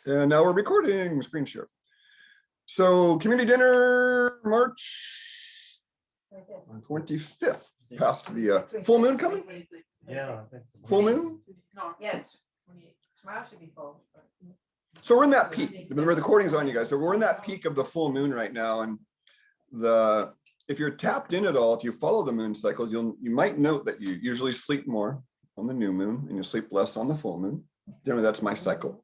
And now we're recording, screen share. So community dinner, March 25th, past the full moon coming? Yeah. Full moon? Yes, tomorrow should be full. So we're in that peak. The recording's on, you guys. So we're in that peak of the full moon right now. And if you're tapped in at all, if you follow the moon cycles, you might note that you usually sleep more on the new moon and you sleep less on the full moon. Generally, that's my cycle.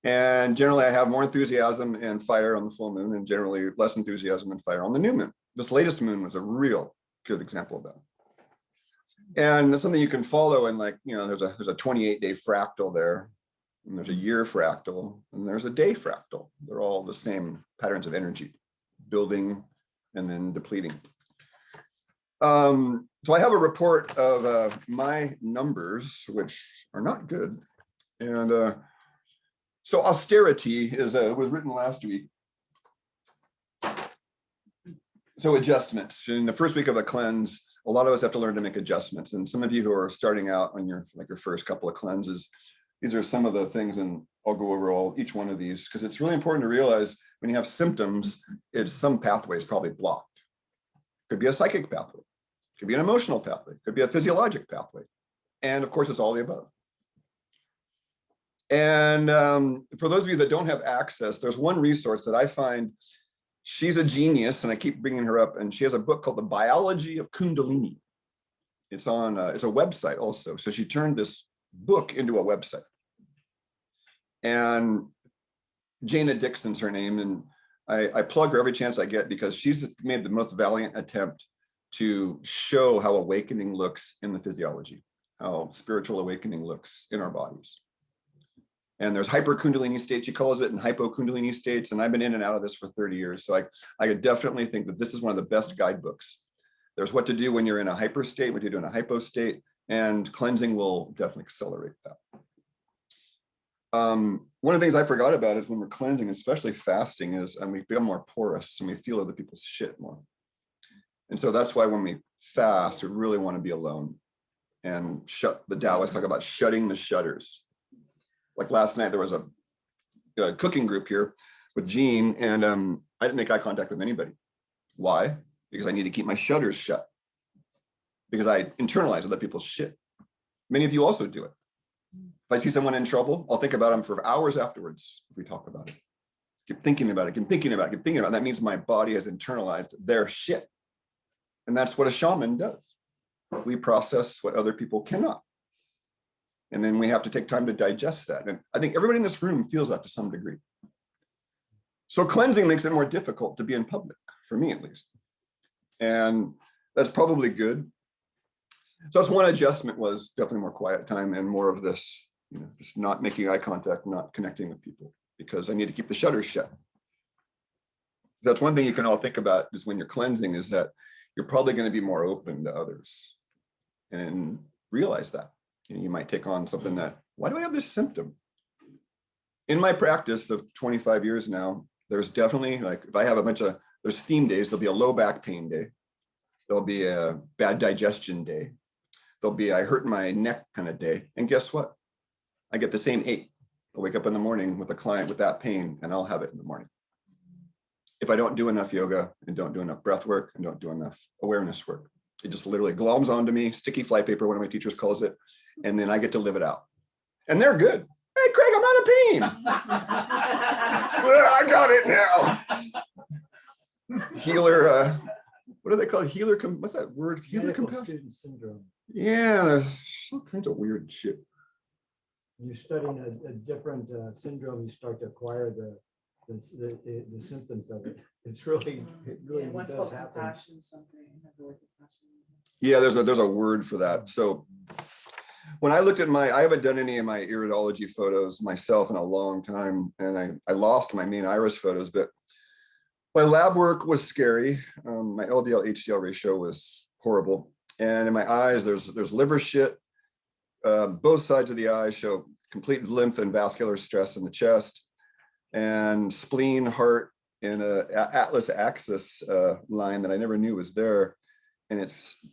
And generally, I have more enthusiasm and fire on the full moon, and generally less enthusiasm and fire on the new moon. This latest moon was a real good example of that. And that's something you can follow. And there's a 28-day fractal there, and there's a year fractal, and there's a day fractal. They're all the same patterns of energy, building and then depleting. So I have a report of my numbers, which are not good. And so austerity was written last week. So adjustments. In the first week of the cleanse, a lot of us have to learn to make adjustments. And some of you who are starting out on your first couple of cleanses, these are some of the things, and I'll go over each one of these because it's really important to realize when you have symptoms, some pathway is probably blocked. Could be a psychic pathway, could be an emotional pathway, could be a physiologic pathway. And of course, it's all the above. And for those of you that don't have access, there's one resource that I find. She's a genius, and I keep bringing her up, and she has a book called The Biology of Kundalini. It's a website also. So she turned this book into a website. And Jana Dixon's her name, and I plug her every chance I get because she's made the most valiant attempt to show how awakening looks in the physiology, how spiritual awakening looks in our bodies. And there's hyper Kundalini states, she calls it, and hypo Kundalini states. And I've been in and out of this for 30 years. So I definitely think that this is one of the best guidebooks. There's what to do when you're in a hyper state, what to do in a hypo state, and cleansing will definitely accelerate that. One of the things I forgot about is when we're cleansing, especially fasting, and we become more porous and we feel other people's shit more. And so that's why when we fast, we really want to be alone and shut the Taoists talk about shutting the shutters. Like last night, there was a cooking group here with Jean, and I didn't make eye contact with anybody. Why? Because I need to keep my shutters shut. Because I internalize other people's shit. Many of you also do it. If I see someone in trouble, I'll think about them for hours afterwards if we talk about it. Keep thinking about it, keep thinking about it, keep thinking about it. That means my body has internalized their shit. And that's what a shaman does. We process what other people cannot. And then we have to take time to digest that. And I think everybody in this room feels that to some degree. So cleansing makes it more difficult to be in public, for me at least. And that's probably good. So that's one adjustment, was definitely more quiet time and more of this, just not making eye contact, not connecting with people, because I need to keep the shutters shut. That's one thing you can all think about is when you're cleansing, is that you're probably going to be more open to others and realize that. You might take on something that, why do I have this symptom? In my practice of 25 years now, there's definitely, if I have there's theme days, there'll be a low back pain day. There'll be a bad digestion day. There'll be I hurt my neck kind of day. And guess what? I get the same ache. I'll wake up in the morning with a client with that pain, and I'll have it in the morning. If I don't do enough yoga and don't do enough breath work and don't do enough awareness work, it just literally gloms onto me, sticky fly paper, one of my teachers calls it, and then I get to live it out. And they're good. Hey, Craig, I'm out of pain. I got it now. Healer, what do they call it? Healer, what's that word? Healer compassion syndrome. Yeah, there's all kinds of weird shit. You're studying a different syndrome, you start to acquire the symptoms of it. It really does happen. Yeah, there's a word for that. So when I looked at I haven't done any of my iridology photos myself in a long time, and I lost my main iris photos, but my lab work was scary. My LDL HDL ratio was horrible, and in my eyes there's liver shit. Both sides of the eye show complete lymph and vascular stress in the chest, and spleen, heart, and a atlas axis line that I never knew was there. And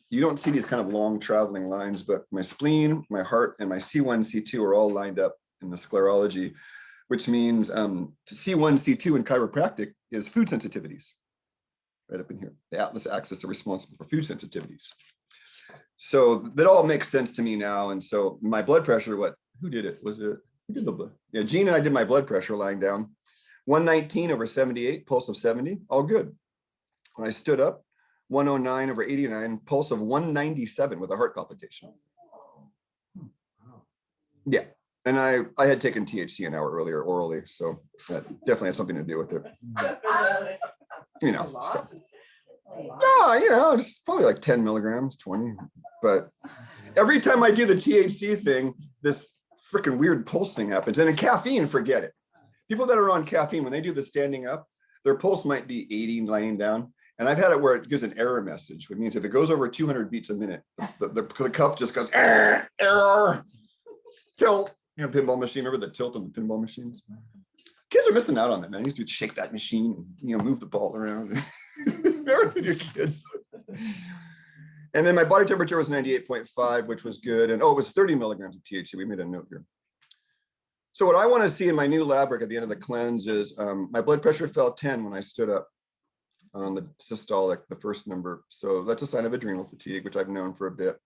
you don't see these kind of long traveling lines, but my spleen, my heart, and my C1, C2 are all lined up in the sclerology. which means C1, C2 in chiropractic is food sensitivities. Right up in here, the atlas axis are responsible for food sensitivities. So that all makes sense to me now. And so my blood pressure, who did it? Who did the blood? Yeah, Gene and I did my blood pressure lying down. 119/78, pulse of 70, all good. When I stood up, 109/89, pulse of 197 with a heart palpitation. Yeah. And I had taken THC an hour earlier orally, so that definitely had something to do with it. You know, so. Yeah, it's probably like 10 milligrams, 20. But every time I do the THC thing, this freaking weird pulse thing happens. And in caffeine, forget it. People that are on caffeine, when they do the standing up, their pulse might be 80 lying down. And I've had it where it gives an error message, which means if it goes over 200 beats a minute, the cup just goes, error, tilt. You know, pinball machine, remember the tilt on the pinball machines? Kids are missing out on that, man. I used to shake that machine and, you know, move the ball around. Remember when you're kids? And then my body temperature was 98.5, which was good. And oh, it was 30 milligrams of THC. We made a note here. So what I want to see in my new lab work at the end of the cleanse is my blood pressure fell 10 when I stood up on the systolic, the first number. So that's a sign of adrenal fatigue, which I've known for a bit.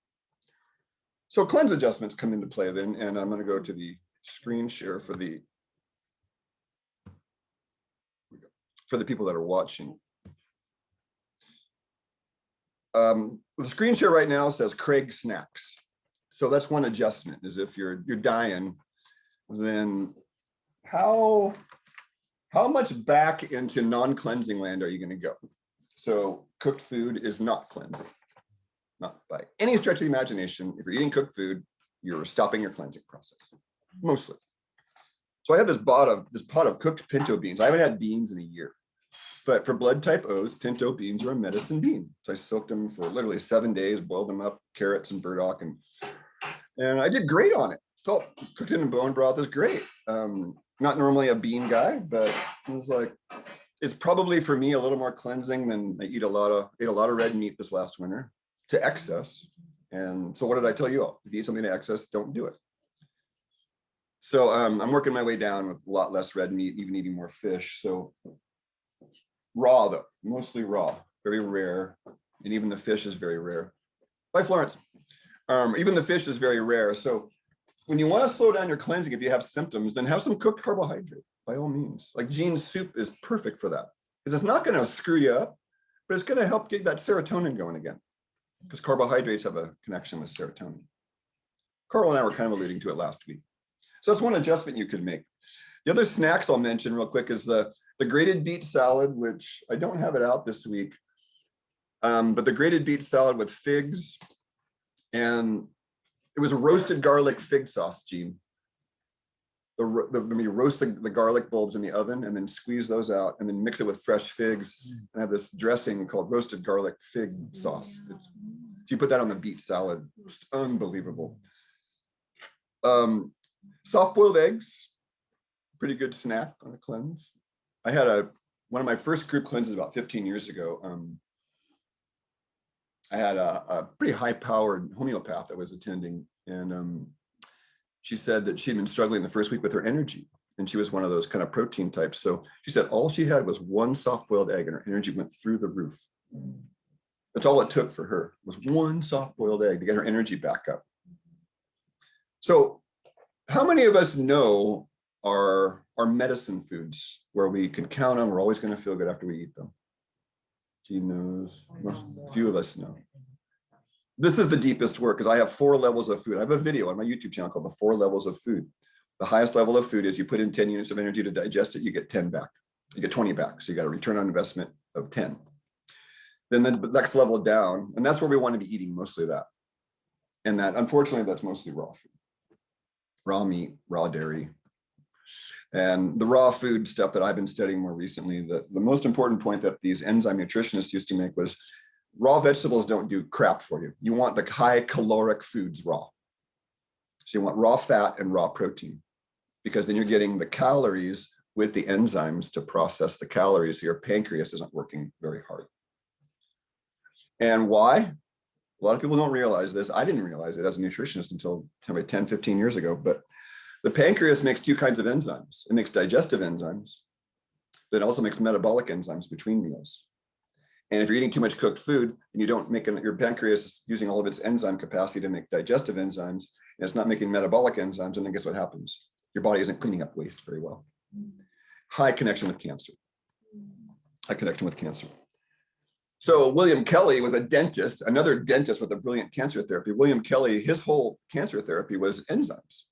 So cleanse adjustments come into play then, and I'm going to go to the screen share for the people that are watching. The screen share right now says Craig snacks. So that's one adjustment, is if you're dying, then how much back into non-cleansing land are you going to go? So cooked food is not cleansing. Not by any stretch of the imagination. If you're eating cooked food, you're stopping your cleansing process, mostly. So I have this pot of cooked pinto beans. I haven't had beans in a year, but for blood type O's, pinto beans are a medicine bean. So I soaked them for literally 7 days, boiled them up, carrots and burdock, and I did great on it. Felt cooked in bone broth is great. Not normally a bean guy, but it was like, it's probably for me a little more cleansing than I ate a lot of red meat this last winter to excess. And so what did I tell you all? If you eat something to excess, don't do it. So I'm working my way down with a lot less red meat, even eating more fish. So raw though, mostly raw, very rare. And even the fish is very rare. Bye, Florence. Even the fish is very rare. So when you want to slow down your cleansing, if you have symptoms, then have some cooked carbohydrate, by all means. Like Gene's soup is perfect for that, because it's not going to screw you up, but it's going to help get that serotonin going again, because carbohydrates have a connection with serotonin. Carl and I were kind of alluding to it last week. So that's one adjustment you could make. The other snacks I'll mention real quick is the grated beet salad, which I don't have it out this week, but the grated beet salad with figs, and it was a roasted garlic fig sauce, Gene. When you roast the garlic bulbs in the oven and then squeeze those out and then mix it with fresh figs and have this dressing called roasted garlic fig sauce. So you put that on the beet salad. It's unbelievable. Soft-boiled eggs, pretty good snack on a cleanse. I had one of my first group cleanses about 15 years ago. I had a pretty high-powered homeopath that was attending, and she said that she'd been struggling the first week with her energy, and she was one of those kind of protein types. So she said all she had was one soft-boiled egg, and her energy went through the roof. That's all it took for her, was one soft-boiled egg to get her energy back up. So how many of us know our medicine foods where we can count on, we're always going to feel good after we eat them? She knows. A few of us know. This is the deepest work, because I have 4 levels of food. I have a video on my YouTube channel called the 4 levels of food. The highest level of food is you put in 10 units of energy to digest it, you get 10 back. You get 20 back. So you got a return on investment of 10. Then the next level down, and that's where we want to be eating mostly that. And that, unfortunately, that's mostly raw food. Raw meat, raw dairy. And the raw food stuff that I've been studying more recently, the most important point that these enzyme nutritionists used to make was raw vegetables don't do crap for you. You want the high caloric foods raw. So you want raw fat and raw protein, because then you're getting the calories with the enzymes to process the calories. So your pancreas isn't working very hard. And why? A lot of people don't realize this. I didn't realize it as a nutritionist until 10, 15 years ago, but The pancreas makes two kinds of enzymes. It makes digestive enzymes, but it also makes metabolic enzymes between meals. And if you're eating too much cooked food and you don't make your pancreas is using all of its enzyme capacity to make digestive enzymes, and it's not making metabolic enzymes, and then guess what happens? Your body isn't cleaning up waste very well. High connection with cancer. High connection with cancer. So William Kelly was a dentist, another dentist with a brilliant cancer therapy. William Kelly, his whole cancer therapy was enzymes.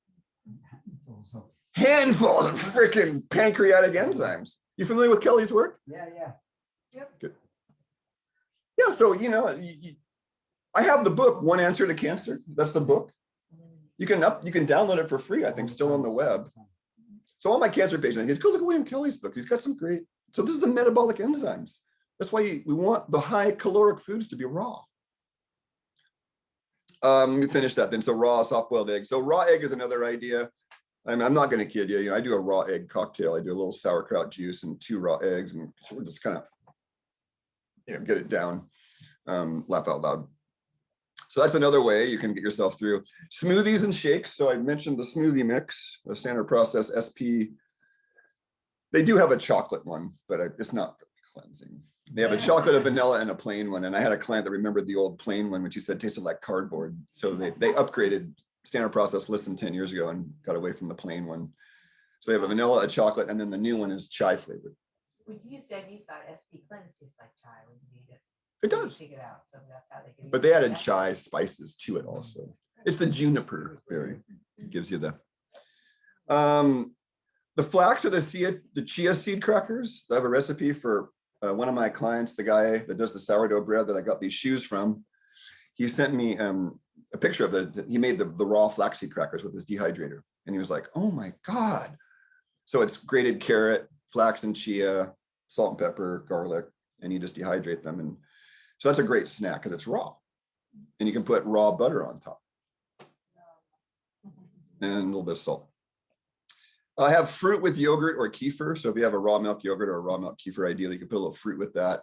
Handfuls of freaking pancreatic enzymes. You familiar with Kelly's work? Yeah, yeah. Yep. Good. Yeah, so, I have the book, One Answer to Cancer. That's the book. You can download it for free, I think, still on the web. So all my cancer patients, go look at William Kelly's book. He's got some great, so this is the metabolic enzymes. That's why we want the high caloric foods to be raw. Let me finish that then. So raw soft-boiled egg. So raw egg is another idea. I'm not going to kid you. I do a raw egg cocktail. I do a little sauerkraut juice and 2 raw eggs, and we're just kind of, get it down, laugh out loud. So that's another way you can get yourself through. Smoothies and shakes. So I mentioned the smoothie mix, the standard process SP. They do have a chocolate one, but it's not cleansing. They have a chocolate, a vanilla, and a plain one. And I had a client that remembered the old plain one, which he said tasted like cardboard. So they upgraded standard process less than 10 years ago and got away from the plain one. So they have a vanilla, a chocolate, and then the new one is chai flavored. When you said you thought SP cleanse tastes like chai when you eat it. It does. Take it out, so that's how they can. But they added chai spices to it also. It's the juniper berry. It gives you the flax or the chia seed crackers. I have a recipe for one of my clients, the guy that does the sourdough bread that I got these shoes from. He sent me a picture of he made the raw flaxseed crackers with his dehydrator. And he was like, oh my God. So it's grated carrot, flax and chia, salt and pepper, garlic, and you just dehydrate them. And so that's a great snack because it's raw. And you can put raw butter on top. And a little bit of salt. I have fruit with yogurt or kefir. So if you have a raw milk yogurt or a raw milk kefir, ideally you can put a little fruit with that.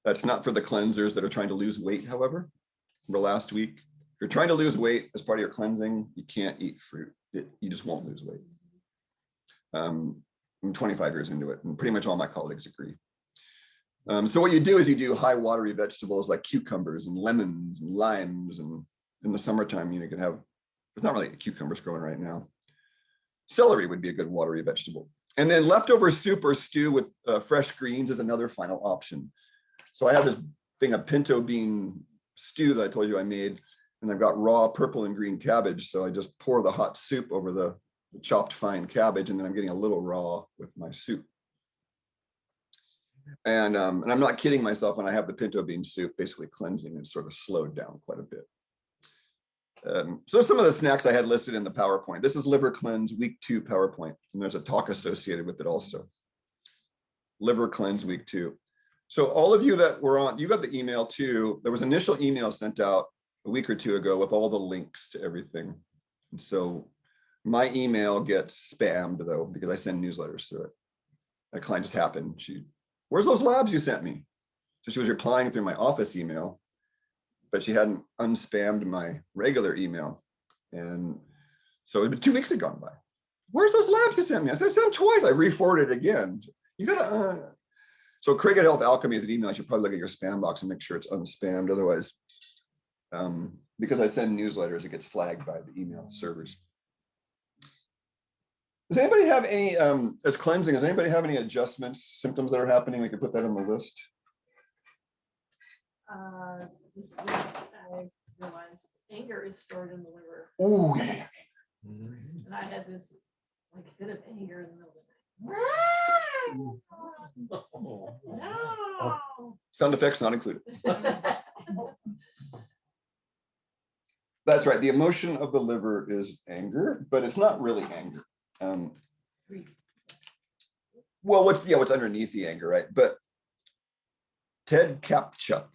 That's not for the cleansers that are trying to lose weight, however. Remember last week, if you're trying to lose weight as part of your cleansing, you can't eat fruit. You just won't lose weight. I'm 25 years into it, and pretty much all my colleagues agree. So what you do is you do high watery vegetables like cucumbers and lemons and limes, and in the summertime, you can have, there's not really cucumbers growing right now. Celery would be a good watery vegetable. And then leftover soup or stew with fresh greens is another final option. So I have this thing of pinto bean stew that I told you I made, and I've got raw purple and green cabbage. So I just pour the hot soup over the chopped fine cabbage, and then I'm getting a little raw with my soup. And I'm not kidding myself when I have the pinto bean soup, basically cleansing and sort of slowed down quite a bit. So some of the snacks I had listed in the PowerPoint. This is Liver Cleanse Week 2 PowerPoint, and there's a talk associated with it also. Liver Cleanse Week 2. So all of you that were on, you got the email too. There was an initial email sent out a week or 2 ago with all the links to everything. And so my email gets spammed though, because I send newsletters through it. That client just happened. Where's those labs you sent me? So she was replying through my office email, but she hadn't unspammed my regular email. And so it was 2 weeks had gone by. Where's those labs you sent me? I said, I sent them twice. I re-forwarded it again. You gotta, so Craig at Health Alchemy is an email. You should probably look at your spam box and make sure it's unspammed. Otherwise, because I send newsletters, it gets flagged by the email servers. Does anybody have any, as cleansing, does anybody have any adjustments, symptoms that are happening? We could put that on the list. This week I realized anger is stored in the liver. Oh, yeah. And I had this like fit of anger in the middle of the night. No. Sound effects not included. That's right. The emotion of the liver is anger, but it's not really anger. Well, what's underneath the anger, right? But Ted Kapchuk,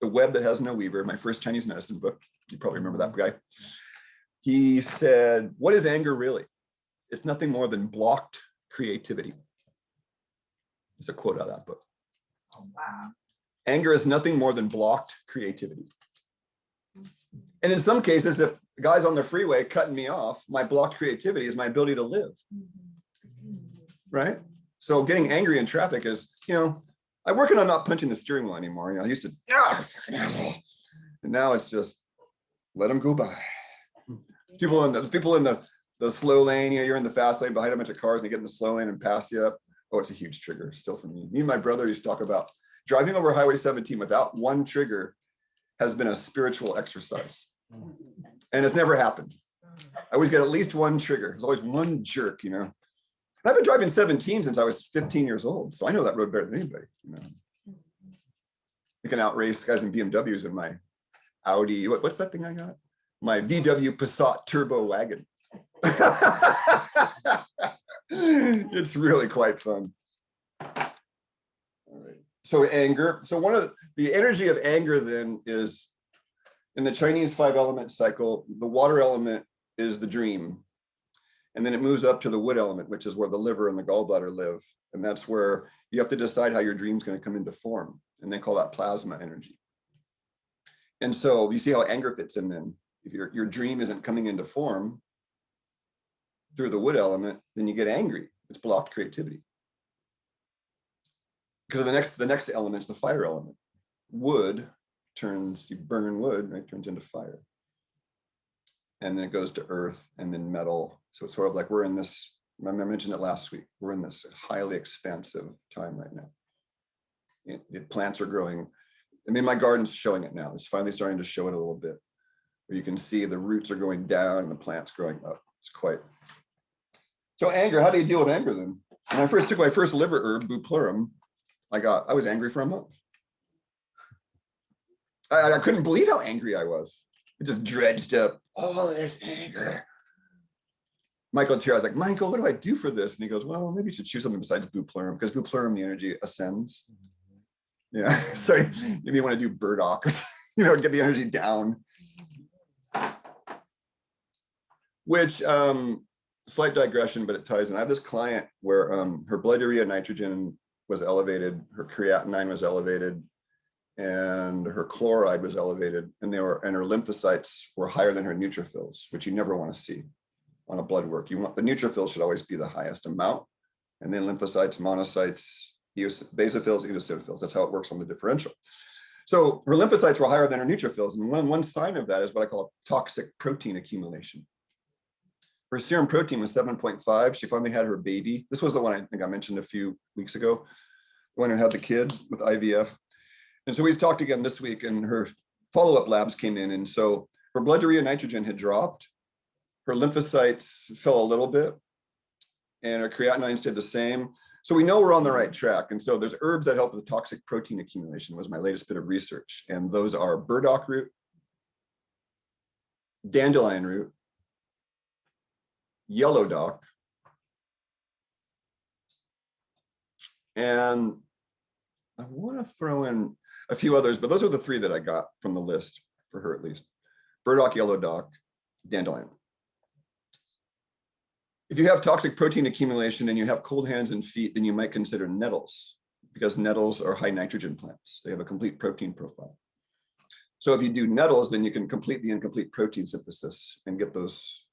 The Web That Has No Weaver, my first Chinese medicine book, you probably remember that guy. He said, what is anger really? It's nothing more than blocked creativity. It's a quote out of that book. Oh, wow. Anger is nothing more than blocked creativity. And in some cases, if The guy's on the freeway cutting me off. My blocked creativity is my ability to live, right? So getting angry in traffic is, I'm working on not punching the steering wheel anymore. I used to, and now it's just let them go by. People in the slow lane, you're in the fast lane behind a bunch of cars and they get in the slow lane and pass you up. Oh, it's a huge trigger still for me. Me and my brother used to talk about driving over Highway 17 without one trigger has been a spiritual exercise. And it's never happened. I always get at least one trigger. There's always one jerk, And I've been driving 17 since I was 15 years old. So I know that road better than anybody, I can outrace guys in BMWs in my Audi. What's that thing I got? My VW Passat turbo wagon. It's really quite fun. All right. So anger. So one of the energy of anger then is in the Chinese 5-element cycle, the water element is the dream. And then it moves up to the wood element, which is where the liver and the gallbladder live. And that's where you have to decide how your dream's going to come into form. And they call that plasma energy. And so you see how anger fits in then. If your dream isn't coming into form through the wood element, then you get angry. It's blocked creativity. Because the next element is the fire element. Wood turns, you burn wood, right? Turns into fire. And then it goes to earth and then metal. So it's sort of like we're in this, I mentioned it last week, we're in this highly expansive time right now. The plants are growing. I mean, my garden's showing it now. It's finally starting to show it a little bit. Where you can see the roots are going down and the plant's growing up. It's quite. So anger, how do you deal with anger then? When I first took my first liver herb, bupleurum, I was angry for a month. I couldn't believe how angry I was. It just dredged up all this anger. Michael and Tara, I was like, Michael, what do I do for this? And he goes, well, maybe you should choose something besides bupleurum, because bupleurum, the energy ascends. Yeah, so maybe you want to do burdock, get the energy down. Which, slight digression, but it ties in. I have this client where her blood urea nitrogen was elevated, her creatinine was elevated, and her chloride was elevated, and her lymphocytes were higher than her neutrophils, which you never want to see on a blood work. You want the neutrophils should always be the highest amount, and then lymphocytes, monocytes, basophils, eosinophils. That's how it works on the differential. So her lymphocytes were higher than her neutrophils, and one sign of that is what I call toxic protein accumulation. Her serum protein was 7.5. She finally had her baby. This was the one I think I mentioned a few weeks ago, the one who had the kid with IVF. And so we talked again this week, and her follow-up labs came in. And so her blood urea nitrogen had dropped. Her lymphocytes fell a little bit, and her creatinine stayed the same. So we know we're on the right track. And so there's herbs that help with toxic protein accumulation, was my latest bit of research. And those are burdock root, dandelion root, yellow dock, and I want to throw in a few others, but those are the three that I got from the list for her, at least. Burdock, yellow dock, dandelion. If you have toxic protein accumulation and you have cold hands and feet, then you might consider nettles, because nettles are high nitrogen plants. They have a complete protein profile. So if you do nettles, then you can complete the incomplete protein synthesis and get those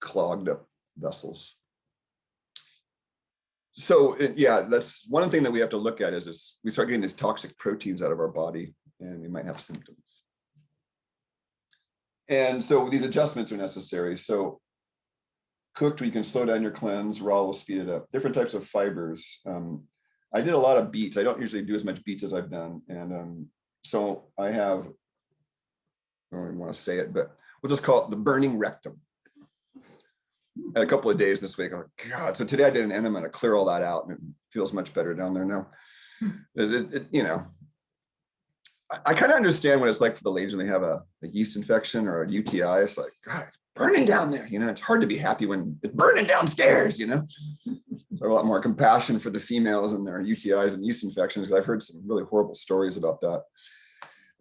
clogged up vessels. So yeah, that's one thing that we have to look at is we start getting these toxic proteins out of our body, and we might have symptoms. And so these adjustments are necessary. So cooked, we can slow down your cleanse. Raw will speed it up. Different types of fibers. I did a lot of beets. I don't usually do as much beets as I've done. And so I have, I don't even want to say it, but we'll just call it the burning rectum. Had a couple of days this week. I'm like, God. So today I did an enema to clear all that out, and it feels much better down there now. I kind of understand what it's like for the ladies when they have a yeast infection or a UTI. It's like, God, it's burning down there. It's hard to be happy when it's burning downstairs. So a lot more compassion for the females and their UTIs and yeast infections, because I've heard some really horrible stories about that.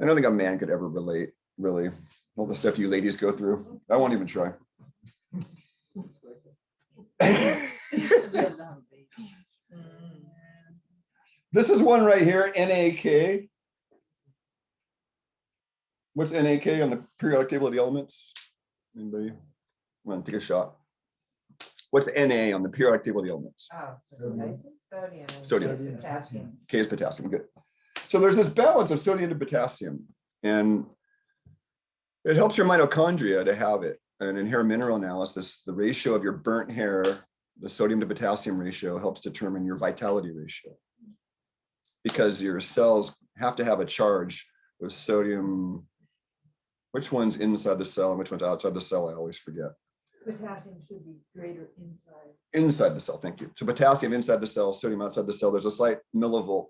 I don't think a man could ever relate, really, all the stuff you ladies go through. I won't even try. This is one right here, NAK. What's NaK on the periodic table of the elements? Anybody want to take a shot? What's Na on the periodic table of the elements? Oh, so sodium. and Sodium. Potassium. K is potassium, good. So there's this balance of sodium to potassium, and it helps your mitochondria to have it. And in hair mineral analysis, the ratio of your burnt hair, the sodium to potassium ratio, helps determine your vitality ratio. Because your cells have to have a charge with sodium. Which one's inside the cell and which one's outside the cell, I always forget. Potassium should be greater inside. Inside the cell, thank you. So potassium inside the cell, sodium outside the cell. There's a slight millivolt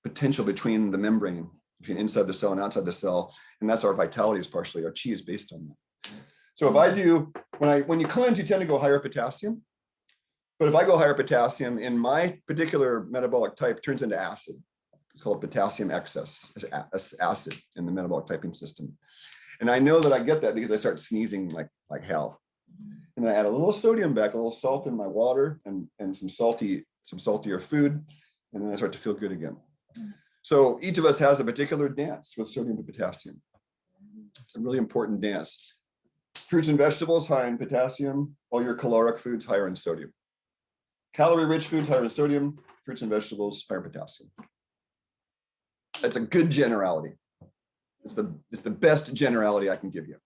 potential between the membrane, between inside the cell and outside the cell. And that's our vitality is partially, our chi is based on that. So if I do, when you cleanse, you tend to go higher potassium. But if I go higher potassium, in my particular metabolic type, turns into acid. It's called potassium excess, as acid in the metabolic typing system. And I know that I get that because I start sneezing like hell. And I add a little sodium back, a little salt in my water and some saltier food. And then I start to feel good again. So each of us has a particular dance with sodium to potassium. It's a really important dance. Fruits and vegetables, high in potassium. All your caloric foods, higher in sodium. Calorie-rich foods, higher in sodium. Fruits and vegetables, higher in potassium. That's a good generality. It's the best generality I can give you.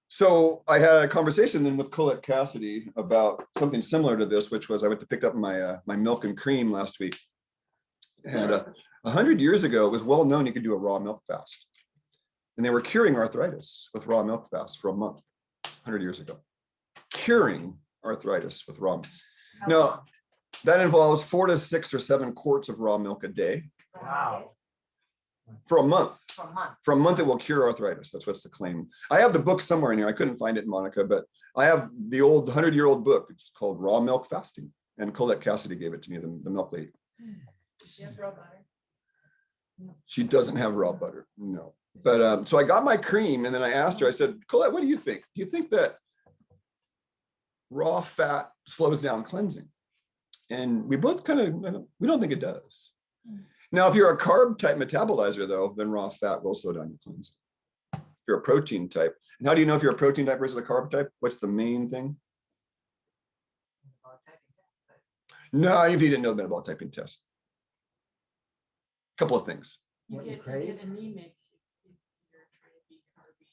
So I had a conversation then with Colette Cassidy about something similar to this, which was I went to pick up my my milk and cream last week. And 100 years ago, it was well known you could do a raw milk fast. And they were curing arthritis with raw milk fast for a month, 100 years ago. Curing arthritis with raw milk. Now, that involves 4 to 6 or 7 quarts of raw milk a day. Wow. For a month. For a month. For a month, it will cure arthritis. That's what's the claim. I have the book somewhere in here. I couldn't find it, Monica, but I have the old 100-year-old book. It's called Raw Milk Fasting. And Colette Cassidy gave it to me, the milk lady. Does she have raw butter? She doesn't have raw butter, no. But so I got my cream and then I asked her, I said, Colette, what do you think? Do you think that raw fat slows down cleansing? And we both kind of, we don't think it does. Now, if you're a carb type metabolizer though, then raw fat will slow down your cleansing. If you're a protein type, and how do you know if you're a protein type versus a carb type? What's the main thing? No, if you didn't know the metabolic typing test. A couple of things. You What you get crave? anemic if you're trying to be carby.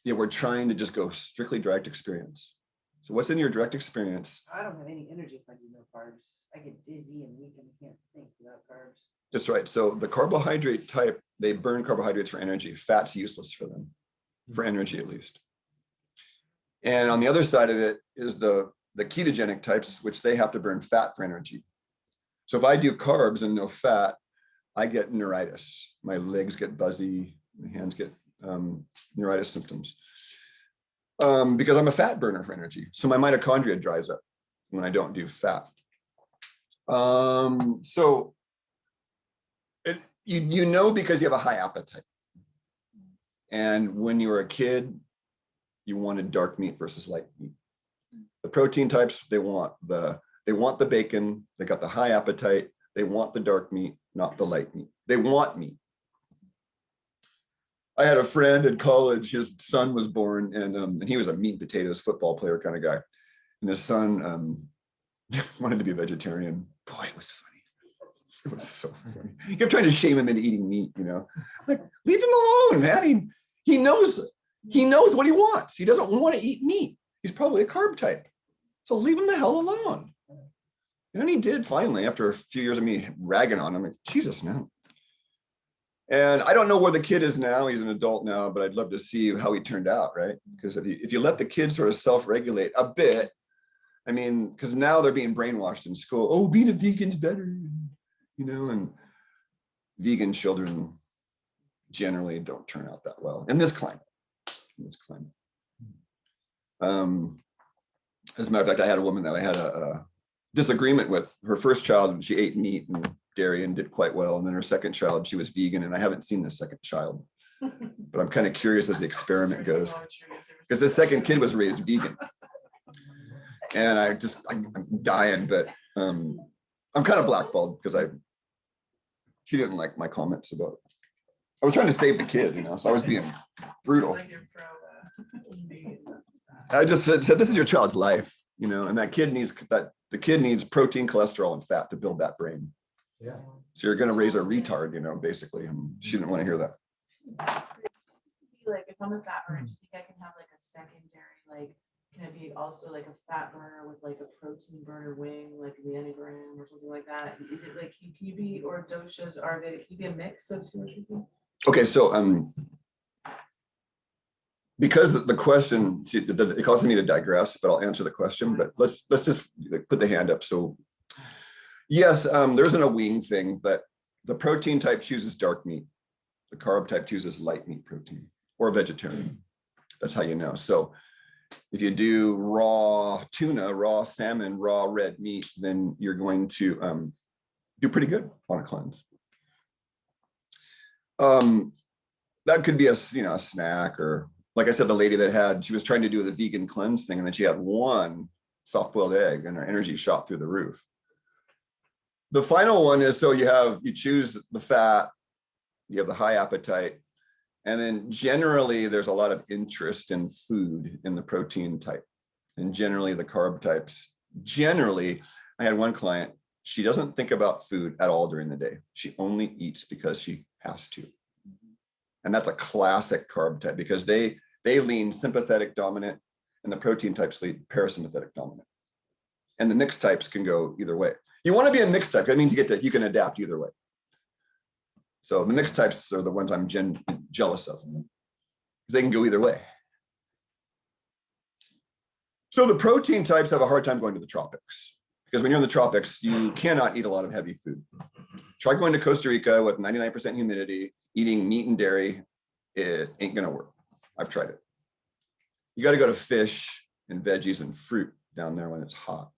Yeah, we're trying to just go strictly direct experience. So what's in your direct experience? I don't have any energy if I do no carbs. I get dizzy and weak and can't think without carbs. That's right. So the carbohydrate type, they burn carbohydrates for energy. Fat's useless for them, for energy at least. And on the other side of it is the ketogenic types, which they have to burn fat for energy. So if I do carbs and no fat, I get neuritis. My legs get buzzy, my hands get neuritis symptoms. Because I'm a fat burner for energy. So my mitochondria dries up when I don't do fat. So you know because you have a high appetite. And when you were a kid, you wanted dark meat versus light meat. The protein types, they want the bacon, they got the high appetite, they want the dark meat, not the light meat. They want meat. I had a friend in college, his son was born and he was a meat and potatoes football player kind of guy. And his son wanted to be a vegetarian. Boy, it was funny. It was so funny. He kept trying to shame him into eating meat, you know, like leave him alone, man. He knows what he wants. He doesn't want to eat meat. He's probably a carb type. So leave him the hell alone. And then he did finally, after a few years of me ragging on him, like, Jesus, man. And I don't know where the kid is now. He's an adult now, but I'd love to see how he turned out, right? Because if you let the kids sort of self-regulate a bit, I mean, because now they're being brainwashed in school. Oh, being a vegan's better, you know, and vegan children generally don't turn out that well in this climate. As a matter of fact, I had a woman that I had a disagreement with. Her first child, she ate meat and dairy and did quite well. And then her second child, she was vegan, and I haven't seen the second child. But I'm kind of curious as the experiment goes. Because the second kid was raised vegan. And I'm dying, but I'm kind of blackballed because she didn't like my comments about it. I was trying to save the kid, so I was being brutal. Like your pro, the- I just said, this is your child's life, and that kid needs the kid needs protein, cholesterol, and fat to build that brain. Yeah. So you're going to raise a retard, basically. And she didn't want to hear that. Like if I'm a fat burner, do you think I can have like a secondary, like, can it be also like a fat burner with like a protein burner wing, like the Enneagram or something like that? Is it like, can you be, or doshas, are they, can you be a mix of two or something? Okay, so because the question, it causes me to digress, but I'll answer the question. But let's just put the hand up. So yes, there isn't a wing thing, but the protein type chooses dark meat. The carb type chooses light meat protein or vegetarian. That's how you know. So if you do raw tuna, raw salmon, raw red meat, then you're going to do pretty good on a cleanse. That could be a snack, or like I said, the lady that she was trying to do the vegan cleanse thing, and then she had one soft-boiled egg and her energy shot through the roof. The final one is, so you choose the fat, you have the high appetite, and then generally there's a lot of interest in food in the protein type, and generally the carb types. Generally, I had one client, she doesn't think about food at all during the day. She only eats because she has to. And that's a classic carb type, because they lean sympathetic dominant and the protein types lean parasympathetic dominant. And the mixed types can go either way. You want to be a mixed type. That means you can adapt either way. So the mixed types are the ones I'm jealous of, because they can go either way. So the protein types have a hard time going to the tropics, because when you're in the tropics, you cannot eat a lot of heavy food. Try going to Costa Rica with 99% humidity, eating meat and dairy. It ain't gonna work. I've tried it. You got to go to fish and veggies and fruit down there when it's hot,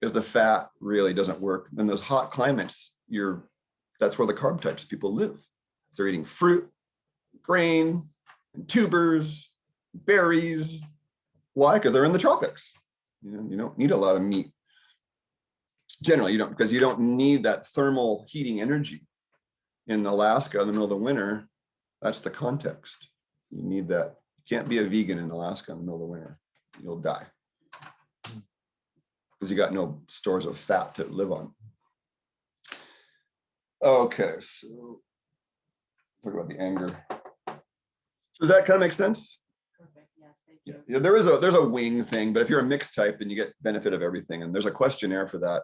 because the fat really doesn't work. In those hot climates, that's where the carb types people live. They're eating fruit, grain, and tubers, berries. Why? Because they're in the tropics. You don't need a lot of meat. Generally, you don't, because you don't need that thermal heating energy. In Alaska in the middle of the winter, that's the context. You need that. You can't be a vegan in Alaska in the middle of the winter. You'll die, because you got no stores of fat to live on. Okay, so talk about the anger. Does that kind of make sense? Perfect, yes, thank you. Yeah, there's a wing thing, but if you're a mixed type, then you get benefit of everything. And there's a questionnaire for that.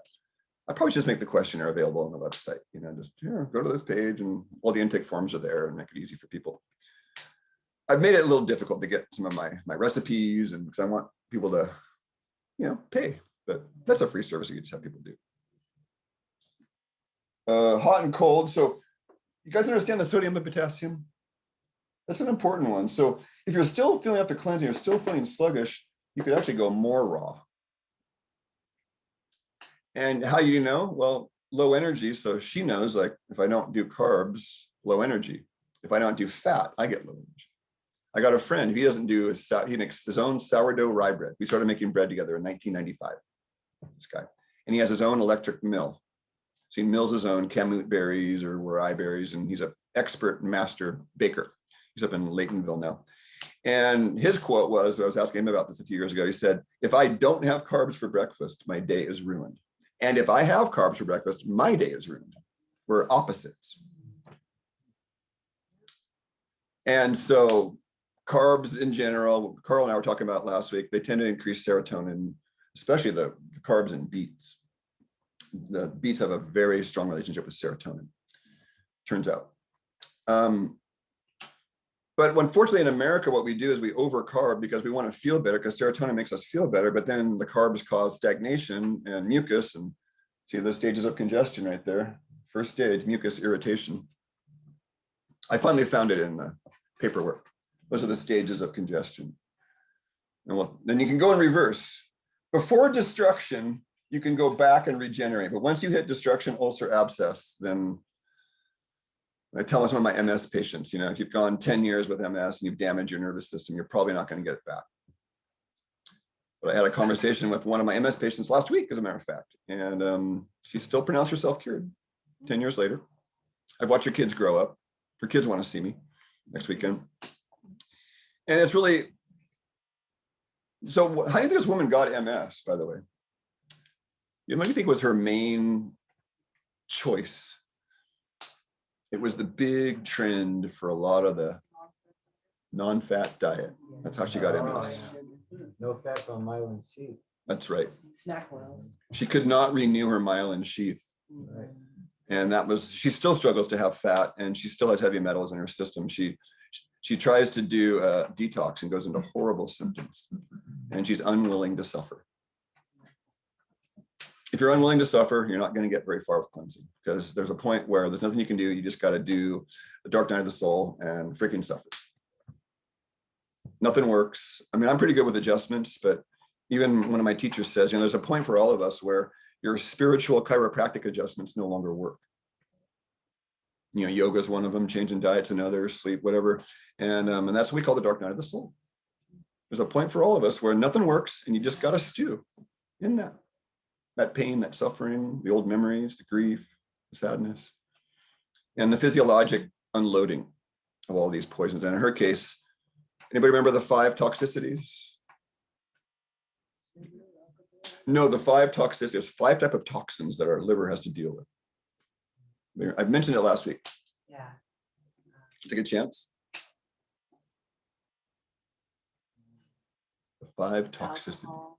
I probably just make the questionnaire available on the website. Just go to this page, and all the intake forms are there, and make it easy for people. I've made it a little difficult to get some of my recipes, and because I want people to, pay. But that's a free service you just have people do. Hot and cold. So you guys understand the sodium and potassium? That's an important one. So if you're still feeling after cleansing, you're still feeling sluggish, you could actually go more raw. And how you know? Well, low energy. So she knows, like, if I don't do carbs, low energy. If I don't do fat, I get low energy. I got a friend, he makes his own sourdough rye bread. We started making bread together in 1995, this guy. And he has his own electric mill. So he mills his own kamut berries or rye berries, and he's an expert master baker. He's up in Laytonville now. And his quote was, I was asking him about this a few years ago, he said, if I don't have carbs for breakfast, my day is ruined. And if I have carbs for breakfast, my day is ruined. We're opposites. And so carbs in general, Carl and I were talking about last week, they tend to increase serotonin, especially the carbs in beets. The beets have a very strong relationship with serotonin, turns out. But unfortunately in America, what we do is we overcarb because we want to feel better, because serotonin makes us feel better, but then the carbs cause stagnation and mucus. And see the stages of congestion right there. First stage, mucus irritation. I finally found it in the paperwork. Those are the stages of congestion. And then you can go in reverse. Before destruction, you can go back and regenerate. But once you hit destruction, ulcer, abscess, then I tell some of my MS patients, if you've gone 10 years with MS and you've damaged your nervous system, you're probably not going to get it back. But I had a conversation with one of my MS patients last week, as a matter of fact, and she still pronounced herself cured. 10 years later. I've watched your kids grow up. Your kids want to see me next weekend. And it's really, so how do you think this woman got MS, by the way? What do you think was her main choice? It was the big trend for a lot of the non-fat diet. That's how she got MS. No fat on myelin sheath. That's right. Snack oils. She could not renew her myelin sheath. Right. And that was, she still struggles to have fat, and she still has heavy metals in her system. She tries to do a detox and goes into horrible symptoms, and she's unwilling to suffer. If you're unwilling to suffer, you're not going to get very far with cleansing, because there's a point where there's nothing you can do. You just got to do the dark night of the soul and freaking suffer. Nothing works. I mean, I'm pretty good with adjustments, but even one of my teachers says, you know, there's a point for all of us where your spiritual chiropractic adjustments no longer work. You know, yoga is one of them, changing diets another, sleep, whatever. And that's what we call the dark night of the soul. There's a point for all of us where nothing works, and you just got to stew in that pain, that suffering, the old memories, the grief, the sadness, and the physiologic unloading of all these poisons. And in her case, anybody remember the 5 toxicities? No, the 5 toxicities. There's 5 types of toxins that our liver has to deal with. I mentioned it last week. Yeah. Take a chance. The 5 toxicities. Alcohol.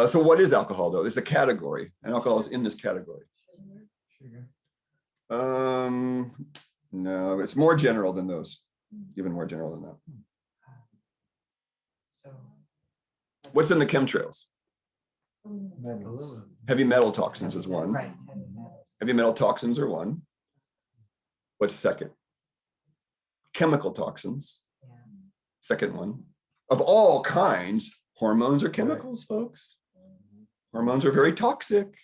So what is alcohol, though? It's a category, and alcohol is in this category. Sugar. No, it's more general than those. Even more general than that. So. What's in the chemtrails? Aluminum. Heavy metal toxins is one. Right. heavy metals. Heavy metal toxins are one. What's second? Chemical toxins. Yeah. Second one. Of all kinds, hormones are chemicals, folks. Hormones are very toxic.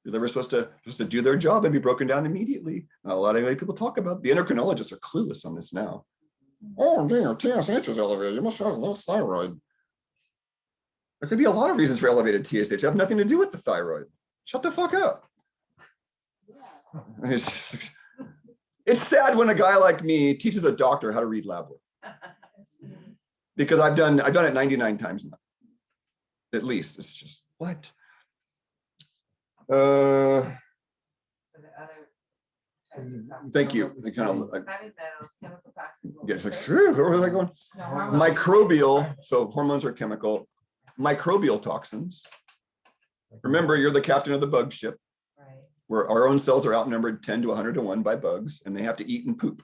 Your liver's supposed to do their job and be broken down immediately. Not a lot of people talk about. The endocrinologists are clueless on this now. Oh, dear, TSH is elevated. You must have low thyroid. There could be a lot of reasons for elevated TSH. Have nothing to do with the thyroid. Shut the fuck up. It's sad when a guy like me teaches a doctor how to read lab work, because I've done it 99 times now. At least. It's just what? So the other. Thank you. They kind of like, Heavy metals, chemical toxins. what yes, was like, it? "Phew, where was I going? No, hormones. Microbial. So hormones are chemical. Microbial toxins. Remember, you're the captain of the bug ship, Right. where our own cells are outnumbered 10 to 100 to 1 by bugs, and they have to eat and poop.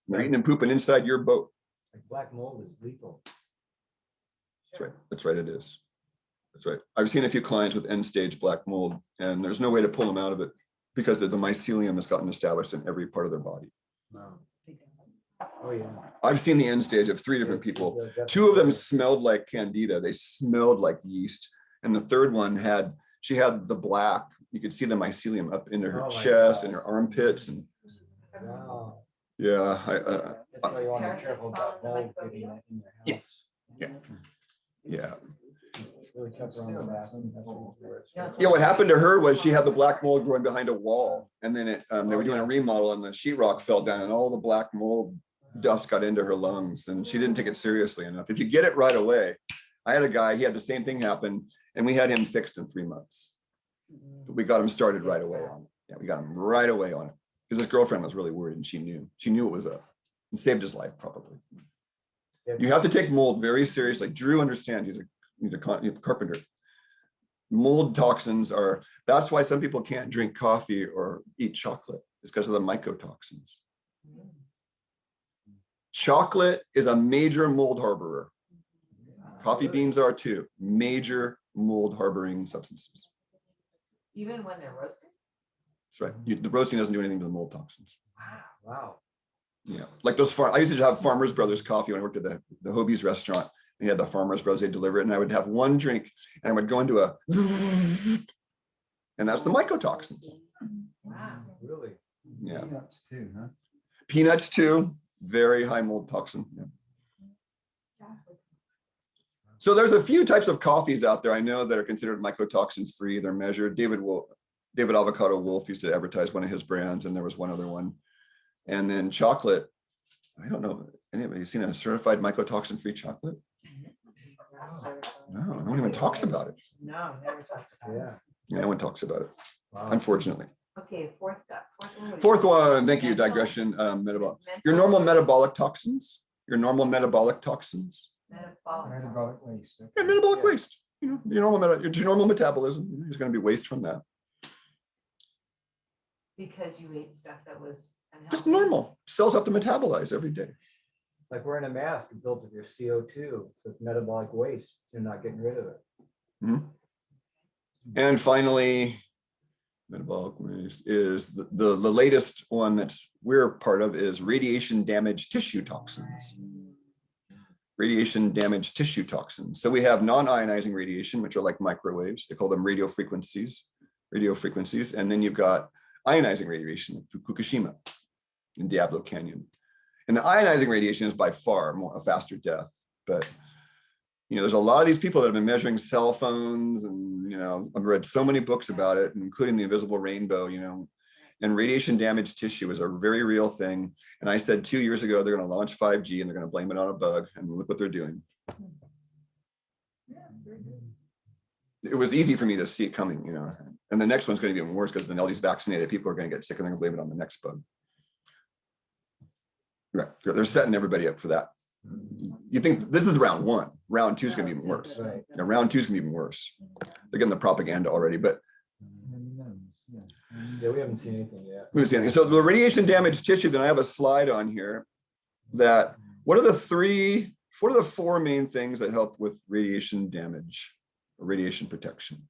They're eating and pooping inside your boat. Like black mold is lethal. That's right. That's right. It is. That's right. I've seen a few clients with end-stage black mold, and there's no way to pull them out of it because the mycelium has gotten established in every part of their body. Wow. Oh, yeah. I've seen the end stage of 3 different people. 2 of them smelled like candida. They smelled like yeast. And the third one she had the black, you could see the mycelium up into her Oh my chest God. and her armpits. And Wow. yeah, That's why you want to be Parasites careful about follow the mold getting microbiome? in your Yeah. house. yeah. Really kept her on the bathroom. That's where it's- Yeah. Yeah, what happened to her was she had the black mold growing behind a wall. And then they were doing a remodel, and the sheetrock fell down, and all the black mold dust got into her lungs, and she didn't take it seriously enough. If you get it right away, I had a guy, he had the same thing happen, and we had him fixed in 3 months. But we got him started right away on it. Yeah, we got him right away on it, because his girlfriend was really worried, and she knew it was up, and saved his life probably. You have to take mold very seriously. Drew understands. He's a carpenter. Mold toxins that's why some people can't drink coffee or eat chocolate. It's because of the mycotoxins. Chocolate is a major mold harborer. Coffee beans are too. Major mold harboring substances. Even when they're roasted? That's right. The roasting doesn't do anything to the mold toxins. Wow. Yeah, like those I used to have Farmers Brothers coffee when I worked at the Hobie's restaurant. They had the Farmers Brothers, they deliver it, and I would have one drink, and I would go into and that's the mycotoxins. Wow. Really? Yeah. Peanuts too, huh? Peanuts too, very high mold toxin. Yeah. So there's a few types of coffees out there I know that are considered mycotoxin free. They're measured. David will David Avocado Wolf used to advertise one of his brands, and there was one other one. And then chocolate, I don't know, anybody seen a certified mycotoxin-free chocolate? No, no one even talks about it. No, never talked about it. Yeah. No one talks about it, Wow. unfortunately. Okay, fourth one. Fourth one, thank you, digression, metabolic. Your normal metabolic toxins, Metabolic Metabolic waste. yeah, metabolic waste. You know, your normal metabolism, there's going to be waste from that. because you ate stuff that was Just unhealthy. normal. Cells have to metabolize every day. Like wearing a mask, it builds up your CO2, so it's metabolic waste. You're not getting rid of it. Mhm. And finally, metabolic waste is the latest one that's we're part of is radiation damaged tissue toxins. Radiation damaged tissue toxins. So we have non-ionizing radiation, which are like microwaves. They call them radio frequencies. And then you've got ionizing radiation, like Fukushima in Diablo Canyon. And the ionizing radiation is by far a faster death. But you know, there's a lot of these people that have been measuring cell phones, and you know, I've read so many books about it, including The Invisible Rainbow, you know, and radiation damaged tissue is a very real thing. And I said 2 years ago, they're going to launch 5G and they're going to blame it on a bug, and look what they're doing. It was easy for me to see it coming, you know, and the next one's going to be even worse because then all these vaccinated people are going to get sick and they're going to blame it on the next bug. Right, they're setting everybody up for that. You think this is round one. Round two is going to be even worse. Right. Now, round two is going to be even worse. They're getting the propaganda already, but Yeah, we haven't seen anything yet. so the radiation damaged tissue, then I have a slide on here that what are the four main things that help with radiation damage or radiation protection?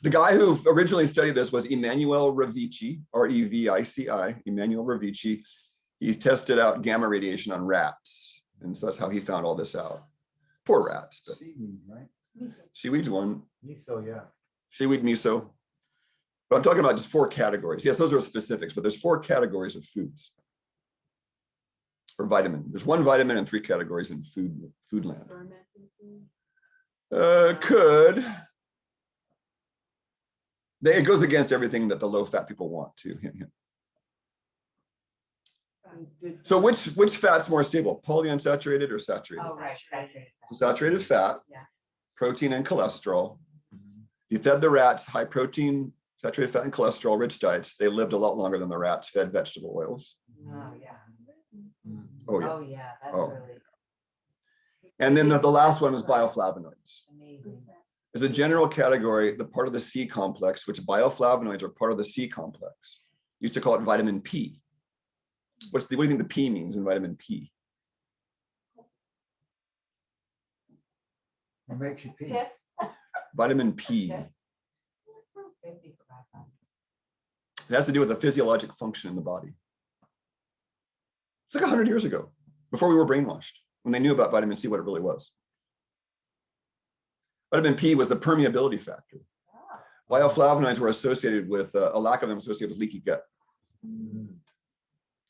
The guy who originally studied this was Emanuele Revici, R-E-V-I-C-I, Emanuele Revici. He tested out gamma radiation on rats. And so that's how he found all this out. Poor rats. But Seaweed, right? seaweed's one. Miso, yeah. Seaweed, miso. But I'm talking about just 4 categories. Yes, those are specifics, but there's 4 categories of foods. Or vitamin. There's 1 vitamin and 3 categories in food land. Fermented food. Could. It goes against everything that the low-fat people want to. Hint, hint. Good So food. which fat's more stable, polyunsaturated or saturated? Oh, right, saturated fat. Saturated fat, Yeah. protein and cholesterol. You fed the rats high protein, saturated fat and cholesterol rich diets. They lived a lot longer than the rats fed vegetable oils. Oh, yeah. Oh yeah. Oh, yeah, that's Oh. really And then the last one was bioflavonoids. amazing. As a general category, the part of the C complex, which bioflavonoids are part of the C complex, used to call it vitamin P. What do you think the P means in vitamin P? What makes you pee? Pith. Vitamin P. Okay. Maybe forgot that. It has to do with the physiologic function in the body. It's like 100 years ago, before we were brainwashed, when they knew about vitamin C, what it really was. Vitamin P was the permeability factor. Ah. Bioflavonoids were associated with, a lack of them associated with leaky gut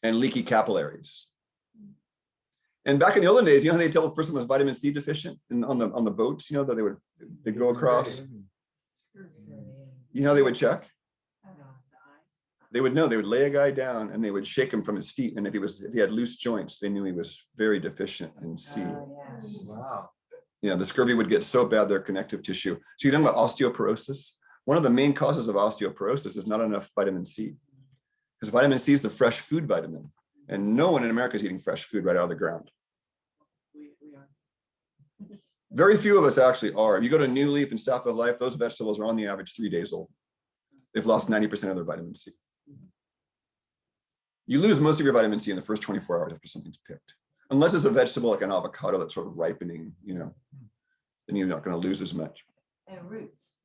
and leaky capillaries. And back in the olden days, you know how they tell a person was vitamin C deficient on the boats, you know, that they'd go across, you know how they would check? I don't know. They would know, they would lay a guy down and they would shake him from his feet. And if he had loose joints, they knew he was very deficient in C. Oh, yeah. Wow. You know, the scurvy would get so bad, their connective tissue. So you're talking about osteoporosis. One of the main causes of osteoporosis is not enough vitamin C. Because vitamin C is the fresh food vitamin. And no one in America is eating fresh food right out of the ground. We are. Very few of us actually are. If you go to New Leaf and South of Life, those vegetables are on the average 3 days old. They've lost 90% of their vitamin C. You lose most of your vitamin C in the first 24 hours after something's picked. Unless it's a vegetable like an avocado that's sort of ripening, you know, then you're not going to lose as much. And roots.